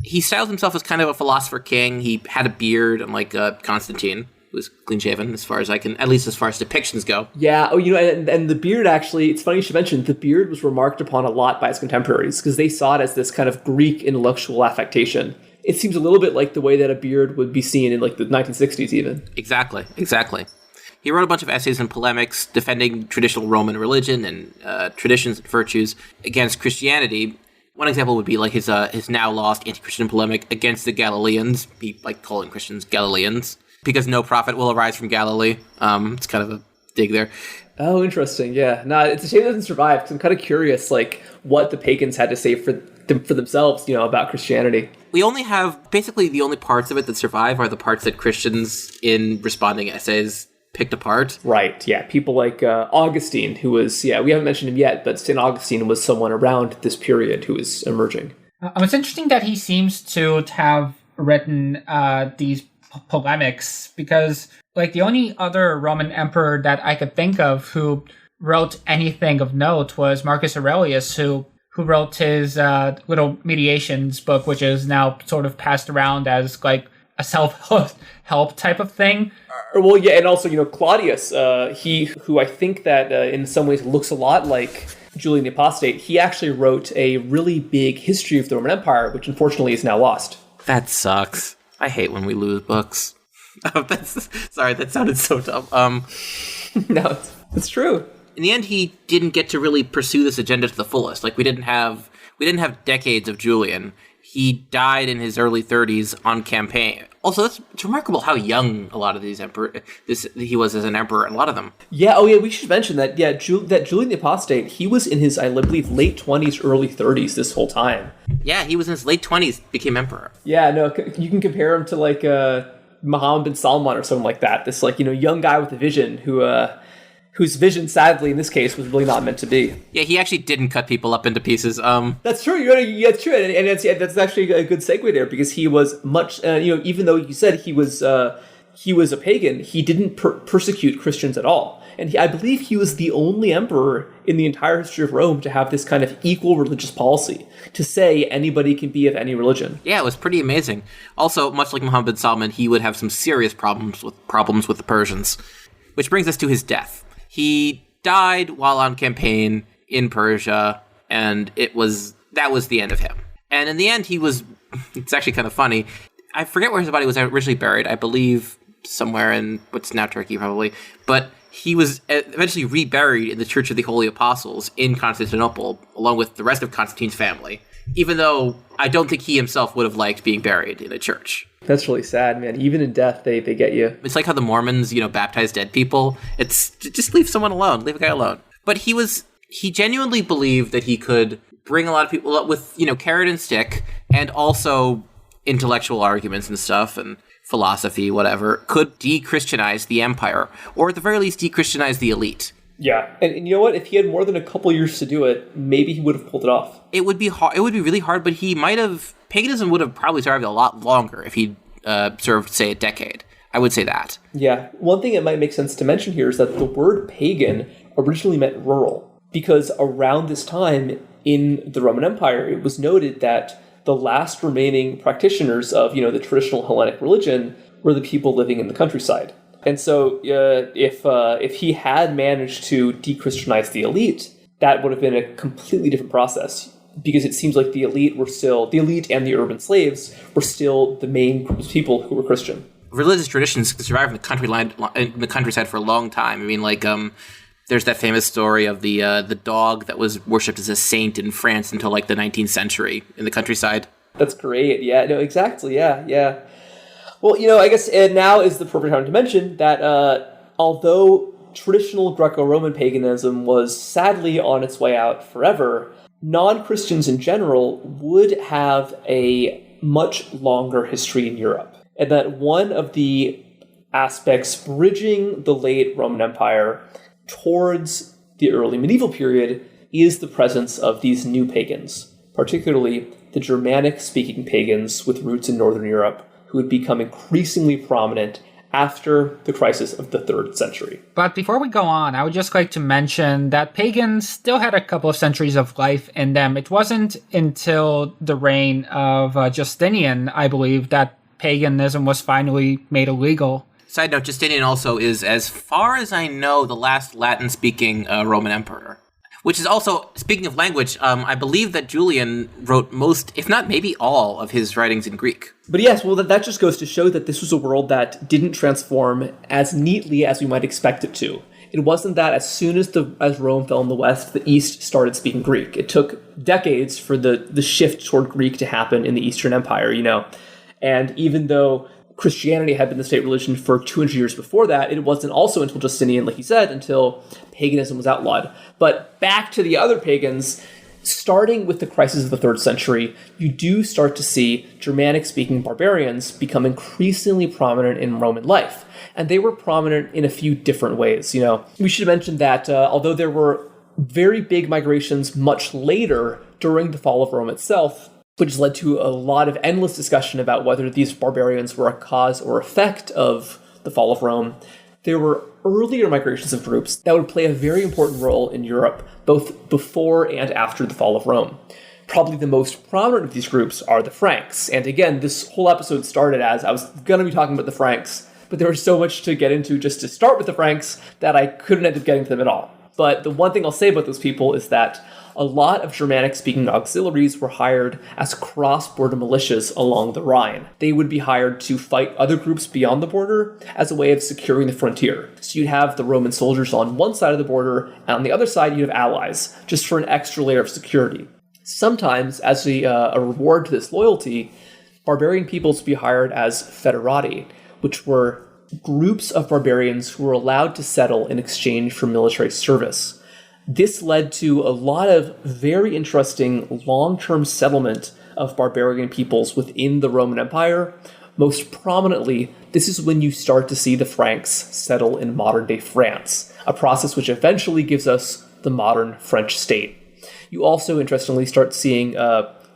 Speaker 3: He styled himself as kind of a philosopher king. He had a beard, unlike Constantine, who was clean-shaven, as far as depictions go.
Speaker 1: Yeah, and the beard, actually, it's funny you should mention, the beard was remarked upon a lot by his contemporaries, because they saw it as this kind of Greek intellectual affectation. It seems a little bit like the way that a beard would be seen in, the 1960s, even.
Speaker 3: Exactly. He wrote a bunch of essays and polemics defending traditional Roman religion and traditions and virtues against Christianity. One example would be his now lost anti-Christian polemic against the Galileans. He calling Christians Galileans, because no prophet will arise from Galilee. It's kind of a dig there.
Speaker 1: Oh, interesting. Yeah. No, it's a shame it doesn't survive, because I'm kind of curious, what the pagans had to say for themselves, about Christianity.
Speaker 3: We only have, basically the only parts of it that survive are the parts that Christians in responding essays picked apart.
Speaker 1: Right, yeah. People like Augustine, who was, we haven't mentioned him yet, but St. Augustine was someone around this period who was emerging.
Speaker 2: It's interesting that he seems to have written these polemics, because the only other Roman emperor that I could think of who wrote anything of note was Marcus Aurelius, who wrote his little Meditations book, which is now sort of passed around as a self-help type of thing.
Speaker 1: Well, yeah, and also, Claudius, who I think that in some ways looks a lot like Julian the Apostate, he actually wrote a really big history of the Roman Empire, which unfortunately is now lost.
Speaker 3: That sucks. I hate when we lose books. Sorry, that sounded so dumb.
Speaker 1: No, it's true.
Speaker 3: In the end, he didn't get to really pursue this agenda to the fullest. We didn't have decades of Julian. He died in his early 30s on campaign. Also, it's remarkable how young a lot of these he was as an emperor, and a lot of them.
Speaker 1: Yeah, oh yeah, we should mention that. Yeah, that Julian the Apostate, he was in his, I believe, late 20s, early 30s this whole time.
Speaker 3: Yeah, he was in his late 20s, became emperor.
Speaker 1: Yeah, no, you can compare him to Muhammad bin Salman or something like that. This young guy with a vision whose vision, sadly, in this case, was really not meant to be.
Speaker 3: Yeah, he actually didn't cut people up into pieces.
Speaker 1: That's true. That's true, and that's actually a good segue there, because he was much. Even though you said he was a pagan, he didn't persecute Christians at all, and I believe he was the only emperor in the entire history of Rome to have this kind of equal religious policy, to say anybody can be of any religion.
Speaker 3: Yeah, it was pretty amazing. Also, much like Muhammad bin Salman, he would have some serious problems with the Persians, which brings us to his death. He died while on campaign in Persia, and that was the end of him. And in the end, it's actually kind of funny. I forget where his body was originally buried. I believe somewhere in what's now Turkey, probably. But he was eventually reburied in the Church of the Holy Apostles in Constantinople, along with the rest of Constantine's family. even though I don't think he himself would have liked being buried in a church.
Speaker 1: That's really sad, man. Even in death, they get you.
Speaker 3: It's like how the Mormons, baptize dead people. It's just leave someone alone, leave a guy alone. But he genuinely believed that he could bring a lot of people up with, carrot and stick, and also intellectual arguments and stuff, and philosophy, whatever, could de-Christianize the empire, or at the very least de-Christianize the elite.
Speaker 1: Yeah, and you know what? If he had more than a couple years to do it, maybe he would have pulled it off.
Speaker 3: It would be hard. It would be really hard, but paganism would have probably survived a lot longer if he'd served, say, a decade. I would say that.
Speaker 1: Yeah. One thing it might make sense to mention here is that the word pagan originally meant rural, because around this time in the Roman Empire, it was noted that the last remaining practitioners of, the traditional Hellenic religion were the people living in the countryside. And so if he had managed to de-Christianize the elite, that would have been a completely different process, because it seems like the elite and the urban slaves were still the main group of people who were Christian.
Speaker 3: Religious traditions survived in the countryside for a long time. I mean, there's that famous story of the dog that was worshipped as a saint in France until the 19th century in the countryside.
Speaker 1: That's great. Yeah, no, exactly. Yeah. Well, I guess now is the appropriate time to mention that although traditional Greco-Roman paganism was sadly on its way out forever, non-Christians in general would have a much longer history in Europe. And that one of the aspects bridging the late Roman Empire towards the early medieval period is the presence of these new pagans, particularly the Germanic-speaking pagans with roots in Northern Europe, who would become increasingly prominent after the crisis of the 3rd century.
Speaker 2: But before we go on, I would just like to mention that pagans still had a couple of centuries of life in them. It wasn't until the reign of Justinian, I believe, that paganism was finally made illegal.
Speaker 3: Side note, Justinian also is, as far as I know, the last Latin-speaking Roman emperor. Which is also, speaking of language, I believe that Julian wrote most, if not maybe all, of his writings in Greek.
Speaker 1: But yes, well, that just goes to show that this was a world that didn't transform as neatly as we might expect it to. It wasn't that as soon as Rome fell in the West, the East started speaking Greek. It took decades for the shift toward Greek to happen in the Eastern Empire, And even though Christianity had been the state religion for 200 years before that, it wasn't also until Justinian, like you said, until paganism was outlawed. But back to the other pagans, starting with the crisis of the 3rd century, you do start to see Germanic-speaking barbarians become increasingly prominent in Roman life. And they were prominent in a few different ways. We should mention that although there were very big migrations much later during the fall of Rome itself, which has led to a lot of endless discussion about whether these barbarians were a cause or effect of the fall of Rome, there were earlier migrations of groups that would play a very important role in Europe, both before and after the fall of Rome. Probably the most prominent of these groups are the Franks. And again, this whole episode started as I was going to be talking about the Franks, but there was so much to get into just to start with the Franks that I couldn't end up getting to them at all. But the one thing I'll say about those people is that a lot of Germanic-speaking auxiliaries were hired as cross-border militias along the Rhine. They would be hired to fight other groups beyond the border as a way of securing the frontier. So you'd have the Roman soldiers on one side of the border, and on the other side you'd have allies, just for an extra layer of security. Sometimes, as a reward to this loyalty, barbarian peoples would be hired as foederati, which were groups of barbarians who were allowed to settle in exchange for military service. This led to a lot of very interesting long-term settlement of barbarian peoples within the Roman Empire. Most prominently, this is when you start to see the Franks settle in modern-day France, a process which eventually gives us the modern French state. You also, interestingly, start seeing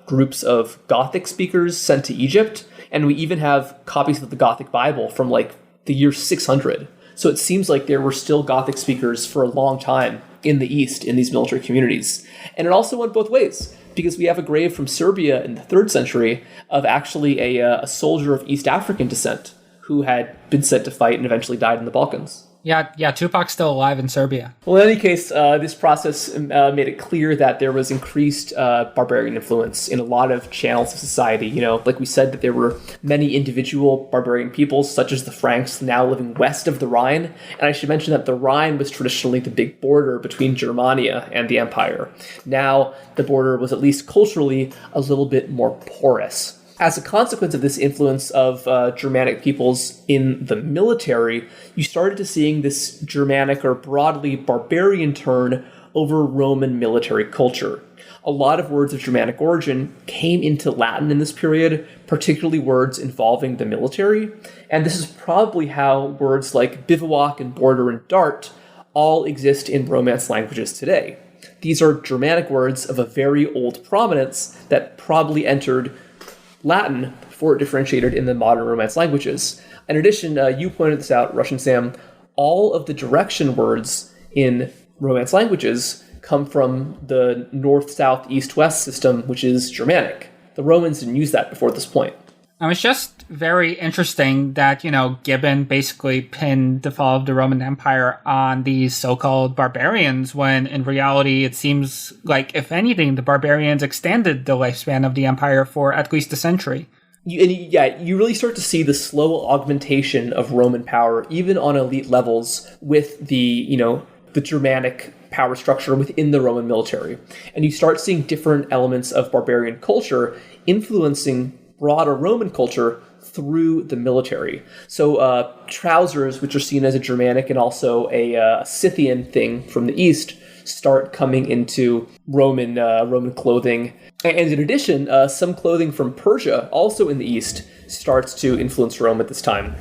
Speaker 1: groups of Gothic speakers sent to Egypt, and we even have copies of the Gothic Bible from the year 600. So it seems like there were still Gothic speakers for a long time in the East in these military communities. And it also went both ways, because we have a grave from Serbia in the 3rd century of actually a soldier of East African descent who had been sent to fight and eventually died in the Balkans.
Speaker 2: Yeah, Tupac's still alive in Serbia.
Speaker 1: Well, in any case, this process made it clear that there was increased barbarian influence in a lot of channels of society. Like we said, that there were many individual barbarian peoples, such as the Franks, now living west of the Rhine. And I should mention that the Rhine was traditionally the big border between Germania and the empire. Now, the border was, at least culturally, a little bit more porous. As a consequence of this influence of Germanic peoples in the military, you started to seeing this Germanic or broadly barbarian turn over Roman military culture. A lot of words of Germanic origin came into Latin in this period, particularly words involving the military, and this is probably how words like bivouac and border and dart all exist in Romance languages today. These are Germanic words of a very old provenance that probably entered Latin before it differentiated in the modern Romance languages. In addition, you pointed this out, Russian Sam, all of the direction words in Romance languages come from the north, south, east, west system, which is Germanic. The Romans didn't use that before this point.
Speaker 2: It's just very interesting that, Gibbon basically pinned the fall of the Roman Empire on these so-called barbarians, when in reality it seems like, if anything, the barbarians extended the lifespan of the empire for at least a century.
Speaker 1: You really start to see the slow augmentation of Roman power, even on elite levels, with the Germanic power structure within the Roman military. And you start seeing different elements of barbarian culture influencing broader Roman culture through the military. So trousers, which are seen as a Germanic and also a Scythian thing from the east, start coming into Roman clothing. And in addition, some clothing from Persia, also in the east, starts to influence Rome at this time.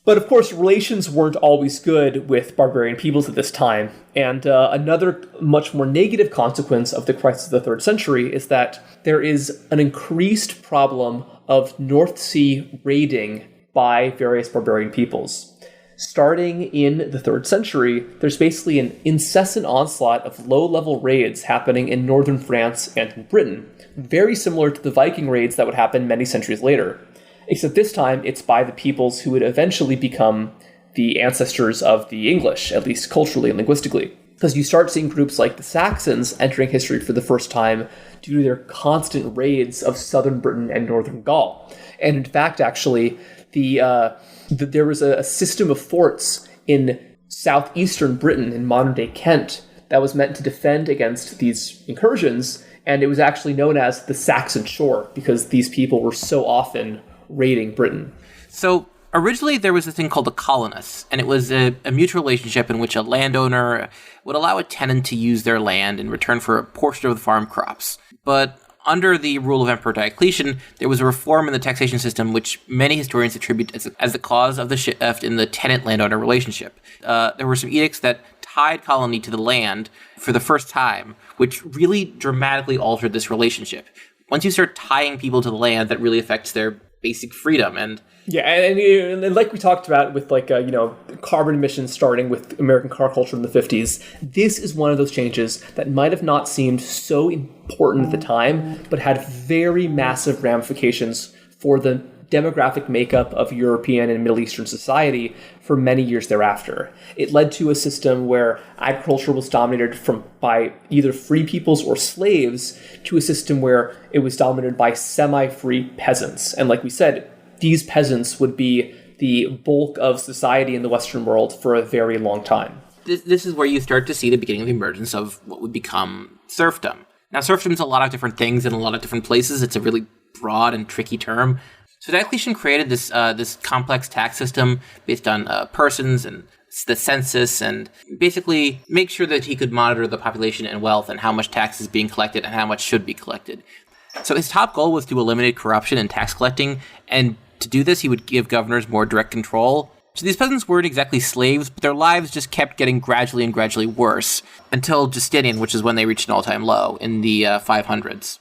Speaker 1: But of course, relations weren't always good with barbarian peoples at this time. And another much more negative consequence of the crisis of the 3rd century is that there is an increased problem of North Sea raiding by various barbarian peoples. Starting in the 3rd century, there's basically an incessant onslaught of low-level raids happening in northern France and in Britain, very similar to the Viking raids that would happen many centuries later. Except this time, it's by the peoples who would eventually become the ancestors of the English, at least culturally and linguistically. Because you start seeing groups like the Saxons entering history for the first time due to their constant raids of southern Britain and northern Gaul. And in fact, actually, there was a system of forts in southeastern Britain, in modern-day Kent, that was meant to defend against these incursions, and it was actually known as the Saxon Shore, because these people were so often raiding Britain.
Speaker 3: So originally there was this thing called a colonus, and it was a mutual relationship in which a landowner would allow a tenant to use their land in return for a portion of the farm crops. But under the rule of Emperor Diocletian, there was a reform in the taxation system which many historians attribute as the cause of the shift in the tenant-landowner relationship. There were some edicts that tied colony to the land for the first time, which really dramatically altered this relationship. Once you start tying people to the land, that really affects their basic freedom. And
Speaker 1: like we talked about with carbon emissions starting with American car culture in the 50s, this is one of those changes that might have not seemed so important at the time, but had very massive ramifications for the demographic makeup of European and Middle Eastern society for many years thereafter. It led to a system where agriculture was dominated by either free peoples or slaves, to a system where it was dominated by semi-free peasants. And like we said, these peasants would be the bulk of society in the Western world for a very long time.
Speaker 3: This is where you start to see the beginning of the emergence of what would become serfdom. Now, serfdom is a lot of different things in a lot of different places. It's a really broad and tricky term. So Diocletian created this complex tax system based on persons and the census, and basically make sure that he could monitor the population and wealth and how much tax is being collected and how much should be collected. So his top goal was to eliminate corruption in tax collecting, and to do this, he would give governors more direct control. So these peasants weren't exactly slaves, but their lives just kept getting gradually worse until Justinian, which is when they reached an all-time low in the 500s.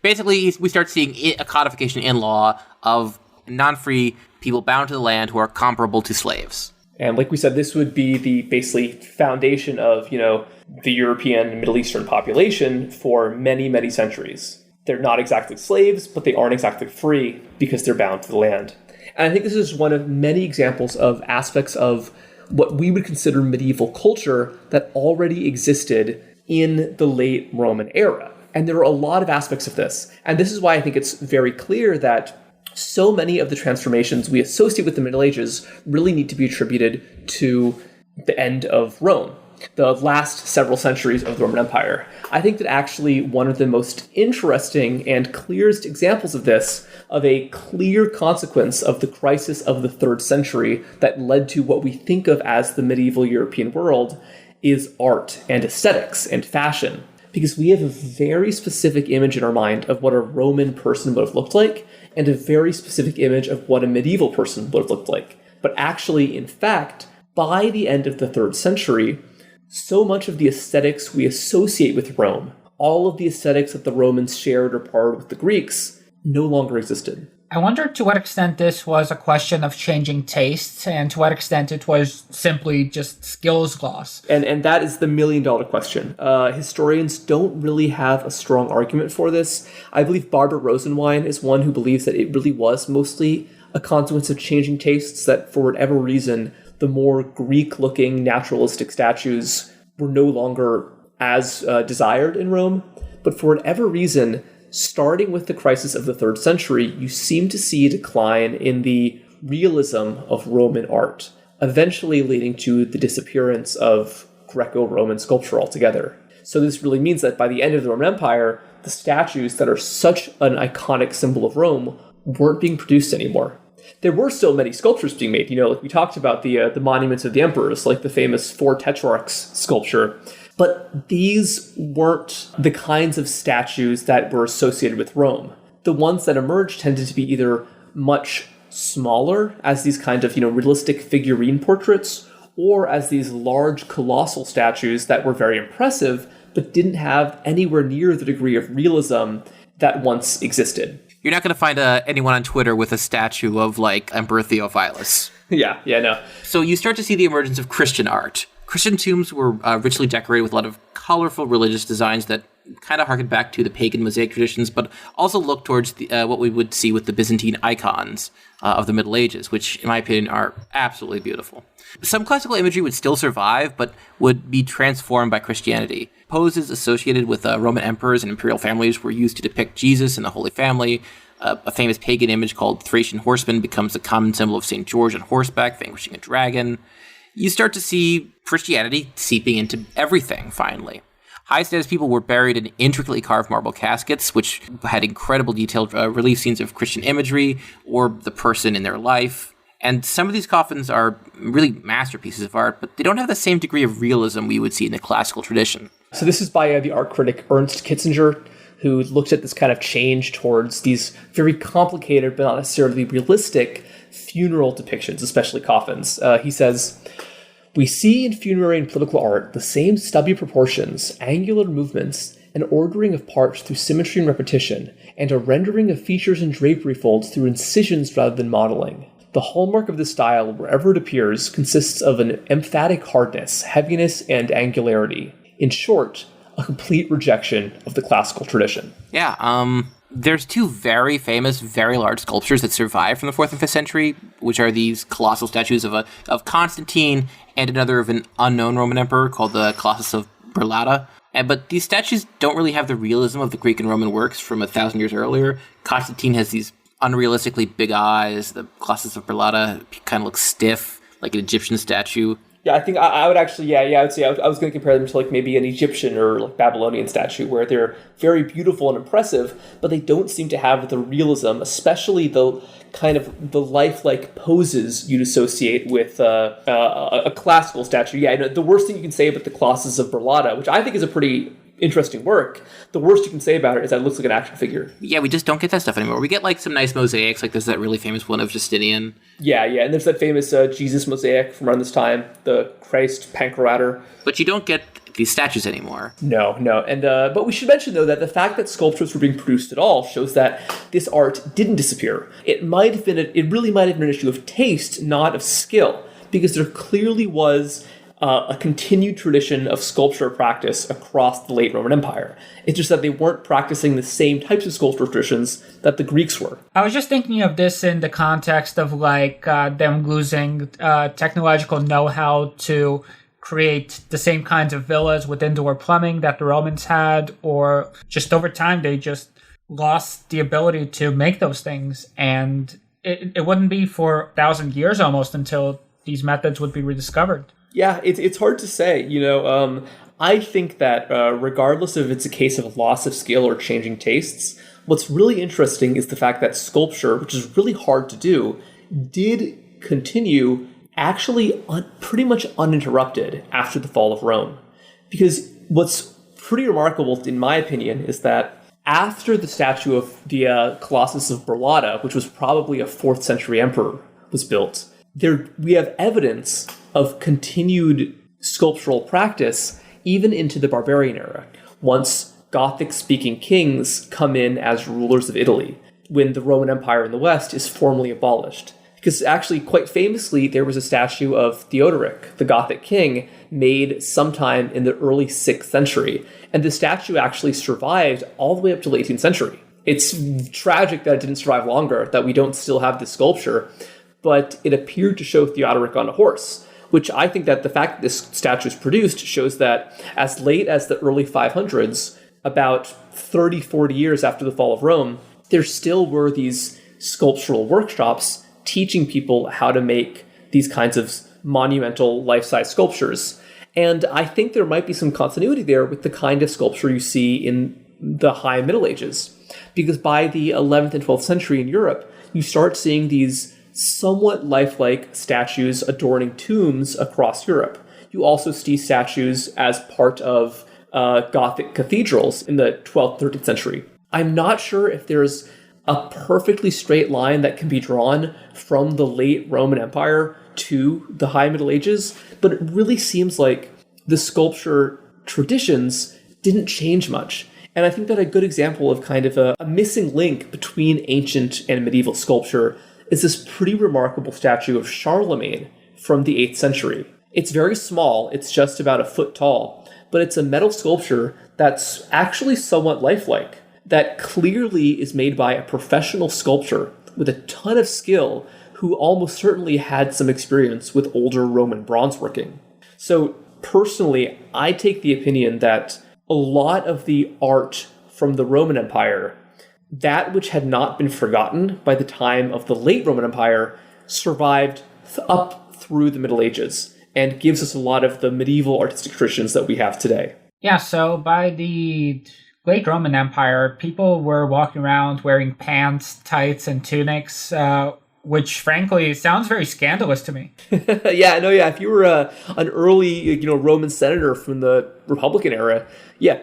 Speaker 3: Basically, we start seeing a codification in law of non-free people bound to the land who are comparable to slaves.
Speaker 1: And like we said, this would be the basically foundation of, the European and Middle Eastern population for many, many centuries. They're not exactly slaves, but they aren't exactly free because they're bound to the land. And I think this is one of many examples of aspects of what we would consider medieval culture that already existed in the late Roman era. And there are a lot of aspects of this. And this is why I think it's very clear that so many of the transformations we associate with the Middle Ages really need to be attributed to the end of Rome, the last several centuries of the Roman Empire. I think that actually one of the most interesting and clearest examples of this, of a clear consequence of the crisis of the 3rd century that led to what we think of as the medieval European world, is art and aesthetics and fashion. Because we have a very specific image in our mind of what a Roman person would have looked like, and a very specific image of what a medieval person would have looked like. But actually, in fact, by the end of the 3rd century, so much of the aesthetics we associate with Rome, all of the aesthetics that the Romans shared or borrowed with the Greeks, no longer existed.
Speaker 2: I wonder to what extent this was a question of changing tastes, and to what extent it was simply just skills loss.
Speaker 1: And that is the million-dollar question. Historians don't really have a strong argument for this. I believe Barbara Rosenwein is one who believes that it really was mostly a consequence of changing tastes, that for whatever reason, the more Greek-looking naturalistic statues were no longer as desired in Rome. But for whatever reason, starting with the crisis of the 3rd century, you seem to see a decline in the realism of Roman art, eventually leading to the disappearance of Greco-Roman sculpture altogether. So this really means that by the end of the Roman Empire, the statues that are such an iconic symbol of Rome weren't being produced anymore. There were still many sculptures being made. Like we talked about the monuments of the emperors, like the famous 4 Tetrarchs sculpture. But these weren't the kinds of statues that were associated with Rome. The ones that emerged tended to be either much smaller, as these kind of, realistic figurine portraits, or as these large colossal statues that were very impressive, but didn't have anywhere near the degree of realism that once existed.
Speaker 3: You're not going to find anyone on Twitter with a statue of, Emperor Theophilus.
Speaker 1: Yeah, no.
Speaker 3: So you start to see the emergence of Christian art. Christian tombs were richly decorated with a lot of colorful religious designs that kind of harken back to the pagan Mosaic traditions, but also look towards what we would see with the Byzantine icons of the Middle Ages, which, in my opinion, are absolutely beautiful. Some classical imagery would still survive, but would be transformed by Christianity. Poses associated with Roman emperors and imperial families were used to depict Jesus and the Holy Family. A famous pagan image called Thracian horseman becomes a common symbol of St. George on horseback, vanquishing a dragon. You start to see Christianity seeping into everything, finally. High-status people were buried in intricately carved marble caskets, which had incredible detailed relief scenes of Christian imagery or the person in their life. And some of these coffins are really masterpieces of art, but they don't have the same degree of realism we would see in the classical tradition.
Speaker 1: So this is by the art critic Ernst Kitzinger, who looked at this kind of change towards these very complicated but not necessarily realistic funeral depictions, especially coffins. He says, "We see in funerary and political art the same stubby proportions, angular movements, an ordering of parts through symmetry and repetition, and a rendering of features and drapery folds through incisions rather than modeling. The hallmark of this style, wherever it appears, consists of an emphatic hardness, heaviness, and angularity. In short, a complete rejection of the classical tradition."
Speaker 3: Yeah, there's 2 very famous, very large sculptures that survive from the 4th and 5th century, which are these colossal statues of Constantine and another of an unknown Roman emperor called the Colossus of Berlata. But these statues don't really have the realism of the Greek and Roman works from 1,000 years earlier. Constantine has these unrealistically big eyes. The Colossus of Berlata kind of looks stiff, like an Egyptian statue.
Speaker 1: Yeah, I think I would actually, I would say I was going to compare them to maybe an Egyptian or Babylonian statue, where they're very beautiful and impressive, but they don't seem to have the realism, especially the kind of the lifelike poses you'd associate with a classical statue. Yeah, the worst thing you can say about the Colossus of Berlata, which I think is a pretty interesting work, the worst you can say about it is that it looks like an action figure.
Speaker 3: Yeah, we just don't get that stuff anymore. We get some nice mosaics, there's that really famous one of Justinian.
Speaker 1: Yeah, and there's that famous Jesus mosaic from around this time, the Christ Pancreator.
Speaker 3: But you don't get these statues anymore.
Speaker 1: No, and but we should mention though that the fact that sculptures were being produced at all shows that this art didn't disappear. It really might have been an issue of taste, not of skill, because there clearly was a continued tradition of sculpture practice across the late Roman Empire. It's just that they weren't practicing the same types of sculpture traditions that the Greeks were.
Speaker 2: I was just thinking of this in the context of them losing technological know-how to create the same kinds of villas with indoor plumbing that the Romans had, or just over time they just lost the ability to make those things. And it wouldn't be for 1,000 years almost until these methods would be rediscovered.
Speaker 1: Yeah, it's hard to say. I think that regardless if it's a case of loss of skill or changing tastes, what's really interesting is the fact that sculpture, which is really hard to do, did continue actually pretty much uninterrupted after the fall of Rome. Because what's pretty remarkable, in my opinion, is that after the statue of the Colossus of Berlata, which was probably a 4th century emperor, was built, we have evidence of continued sculptural practice even into the barbarian era, once Gothic-speaking kings come in as rulers of Italy, when the Roman Empire in the West is formally abolished. Because actually, quite famously, there was a statue of Theodoric, the Gothic king, made sometime in the early 6th century, and the statue actually survived all the way up to the 18th century. It's tragic that it didn't survive longer, that we don't still have this sculpture, but it appeared to show Theodoric on a horse, which I think that the fact that this statue is produced shows that as late as the early 500s, about 30, 40 years after the fall of Rome, there still were these sculptural workshops teaching people how to make these kinds of monumental life-size sculptures. And I think there might be some continuity there with the kind of sculpture you see in the High Middle Ages. Because by the 11th and 12th century in Europe, you start seeing these somewhat lifelike statues adorning tombs across Europe. You also see statues as part of Gothic cathedrals in the 12th, 13th century. I'm not sure if there's a perfectly straight line that can be drawn from the late Roman Empire to the High Middle Ages, but it really seems like the sculpture traditions didn't change much. And I think that a good example of kind of a missing link between ancient and medieval sculpture is this pretty remarkable statue of Charlemagne from the 8th century. It's very small, it's just about a foot tall, but it's a metal sculpture that's actually somewhat lifelike, that clearly is made by a professional sculptor with a ton of skill who almost certainly had some experience with older Roman bronze working. So personally, I take the opinion that a lot of the art from the Roman Empire, that which had not been forgotten by the time of the late Roman Empire, survived up through the Middle Ages and gives us a lot of the medieval artistic traditions that we have today.
Speaker 2: Yeah, so by the late Roman Empire, people were walking around wearing pants, tights, and tunics, which frankly sounds very scandalous to me.
Speaker 1: Yeah. If you were an early, Roman senator from the Republican era,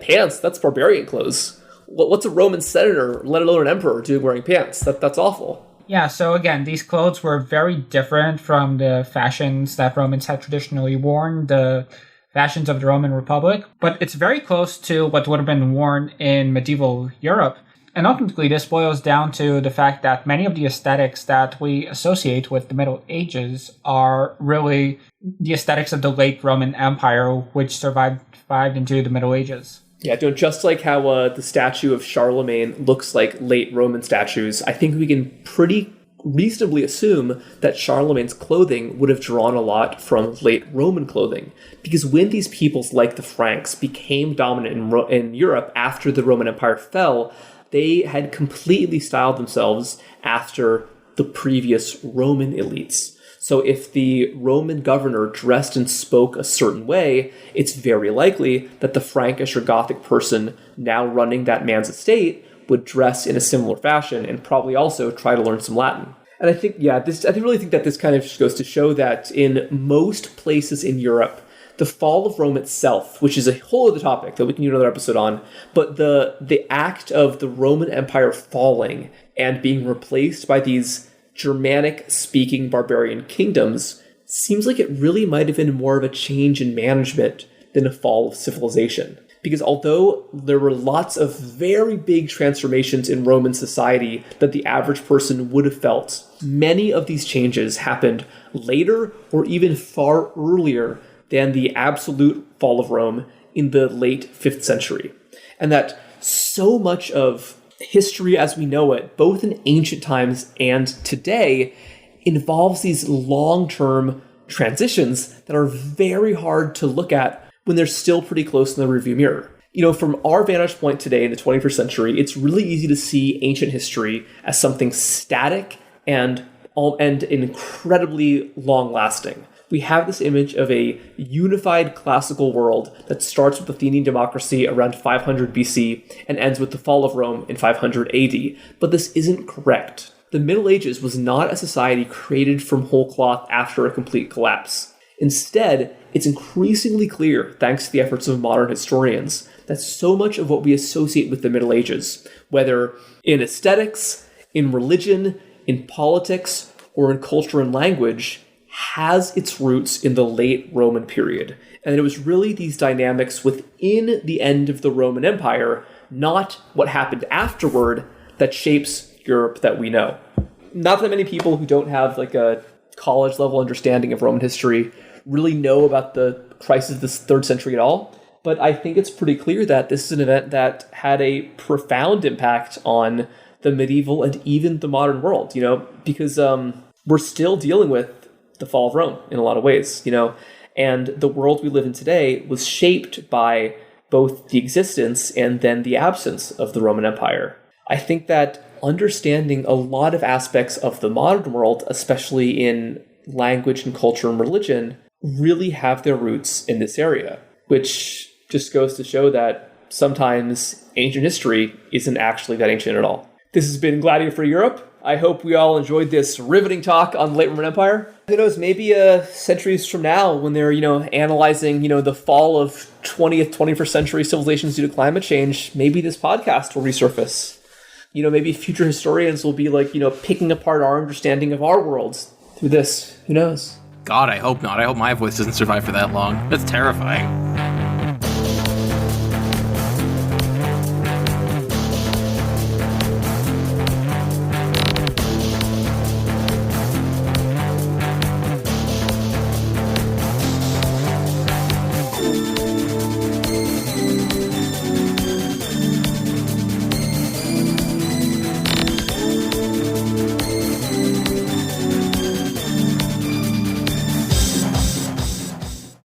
Speaker 1: pants, that's barbarian clothes. What's a Roman senator, let alone an emperor, doing wearing pants? That's awful.
Speaker 2: Yeah, so again, these clothes were very different from the fashions that Romans had traditionally worn, the fashions of the Roman Republic, but it's very close to what would have been worn in medieval Europe. And ultimately, this boils down to the fact that many of the aesthetics that we associate with the Middle Ages are really the aesthetics of the late Roman Empire, which survived into the Middle Ages.
Speaker 1: Yeah, just like how the statue of Charlemagne looks like late Roman statues, I think we can pretty reasonably assume that Charlemagne's clothing would have drawn a lot from late Roman clothing. Because when these peoples like the Franks became dominant in Europe after the Roman Empire fell, they had completely styled themselves after the previous Roman elites. So if the Roman governor dressed and spoke a certain way, it's very likely that the Frankish or Gothic person now running that man's estate would dress in a similar fashion and probably also try to learn some Latin. And I think, really think that this kind of just goes to show that in most places in Europe, the fall of Rome itself, which is a whole other topic that we can do another episode on, but the act of the Roman Empire falling and being replaced by these Germanic-speaking barbarian kingdoms seems like it really might have been more of a change in management than a fall of civilization. Because although there were lots of very big transformations in Roman society that the average person would have felt, many of these changes happened later or even far earlier than the absolute fall of Rome in the late 5th century. And that so much of history as we know it, both in ancient times and today, involves these long-term transitions that are very hard to look at when they're still pretty close in the rearview mirror. From our vantage point today in the 21st century, it's really easy to see ancient history as something static and incredibly long-lasting. We have this image of a unified classical world that starts with Athenian democracy around 500 BC and ends with the fall of Rome in 500 AD. But this isn't correct. The Middle Ages was not a society created from whole cloth after a complete collapse. Instead, it's increasingly clear, thanks to the efforts of modern historians, that so much of what we associate with the Middle Ages, whether in aesthetics, in religion, in politics, or in culture and language, has its roots in the late Roman period. And it was really these dynamics within the end of the Roman Empire, not what happened afterward, that shapes Europe that we know. Not that many people who don't have like a college level understanding of Roman history really know about the crisis of the 3rd century at all. But I think it's pretty clear that this is an event that had a profound impact on the medieval and even the modern world, because we're still dealing with the fall of Rome in a lot of ways, and the world we live in today was shaped by both the existence and then the absence of the Roman Empire. I think that understanding a lot of aspects of the modern world, especially in language and culture and religion, really have their roots in this area, which just goes to show that sometimes ancient history isn't actually that ancient at all. This has been Gladiator for Europe. I hope we all enjoyed this riveting talk on the late Roman Empire. Who knows, maybe centuries from now when they're, analyzing, the fall of 20th, 21st century civilizations due to climate change, maybe this podcast will resurface. Maybe future historians will be picking apart our understanding of our worlds through this. Who knows?
Speaker 3: God, I hope not. I hope my voice doesn't survive for that long. That's terrifying.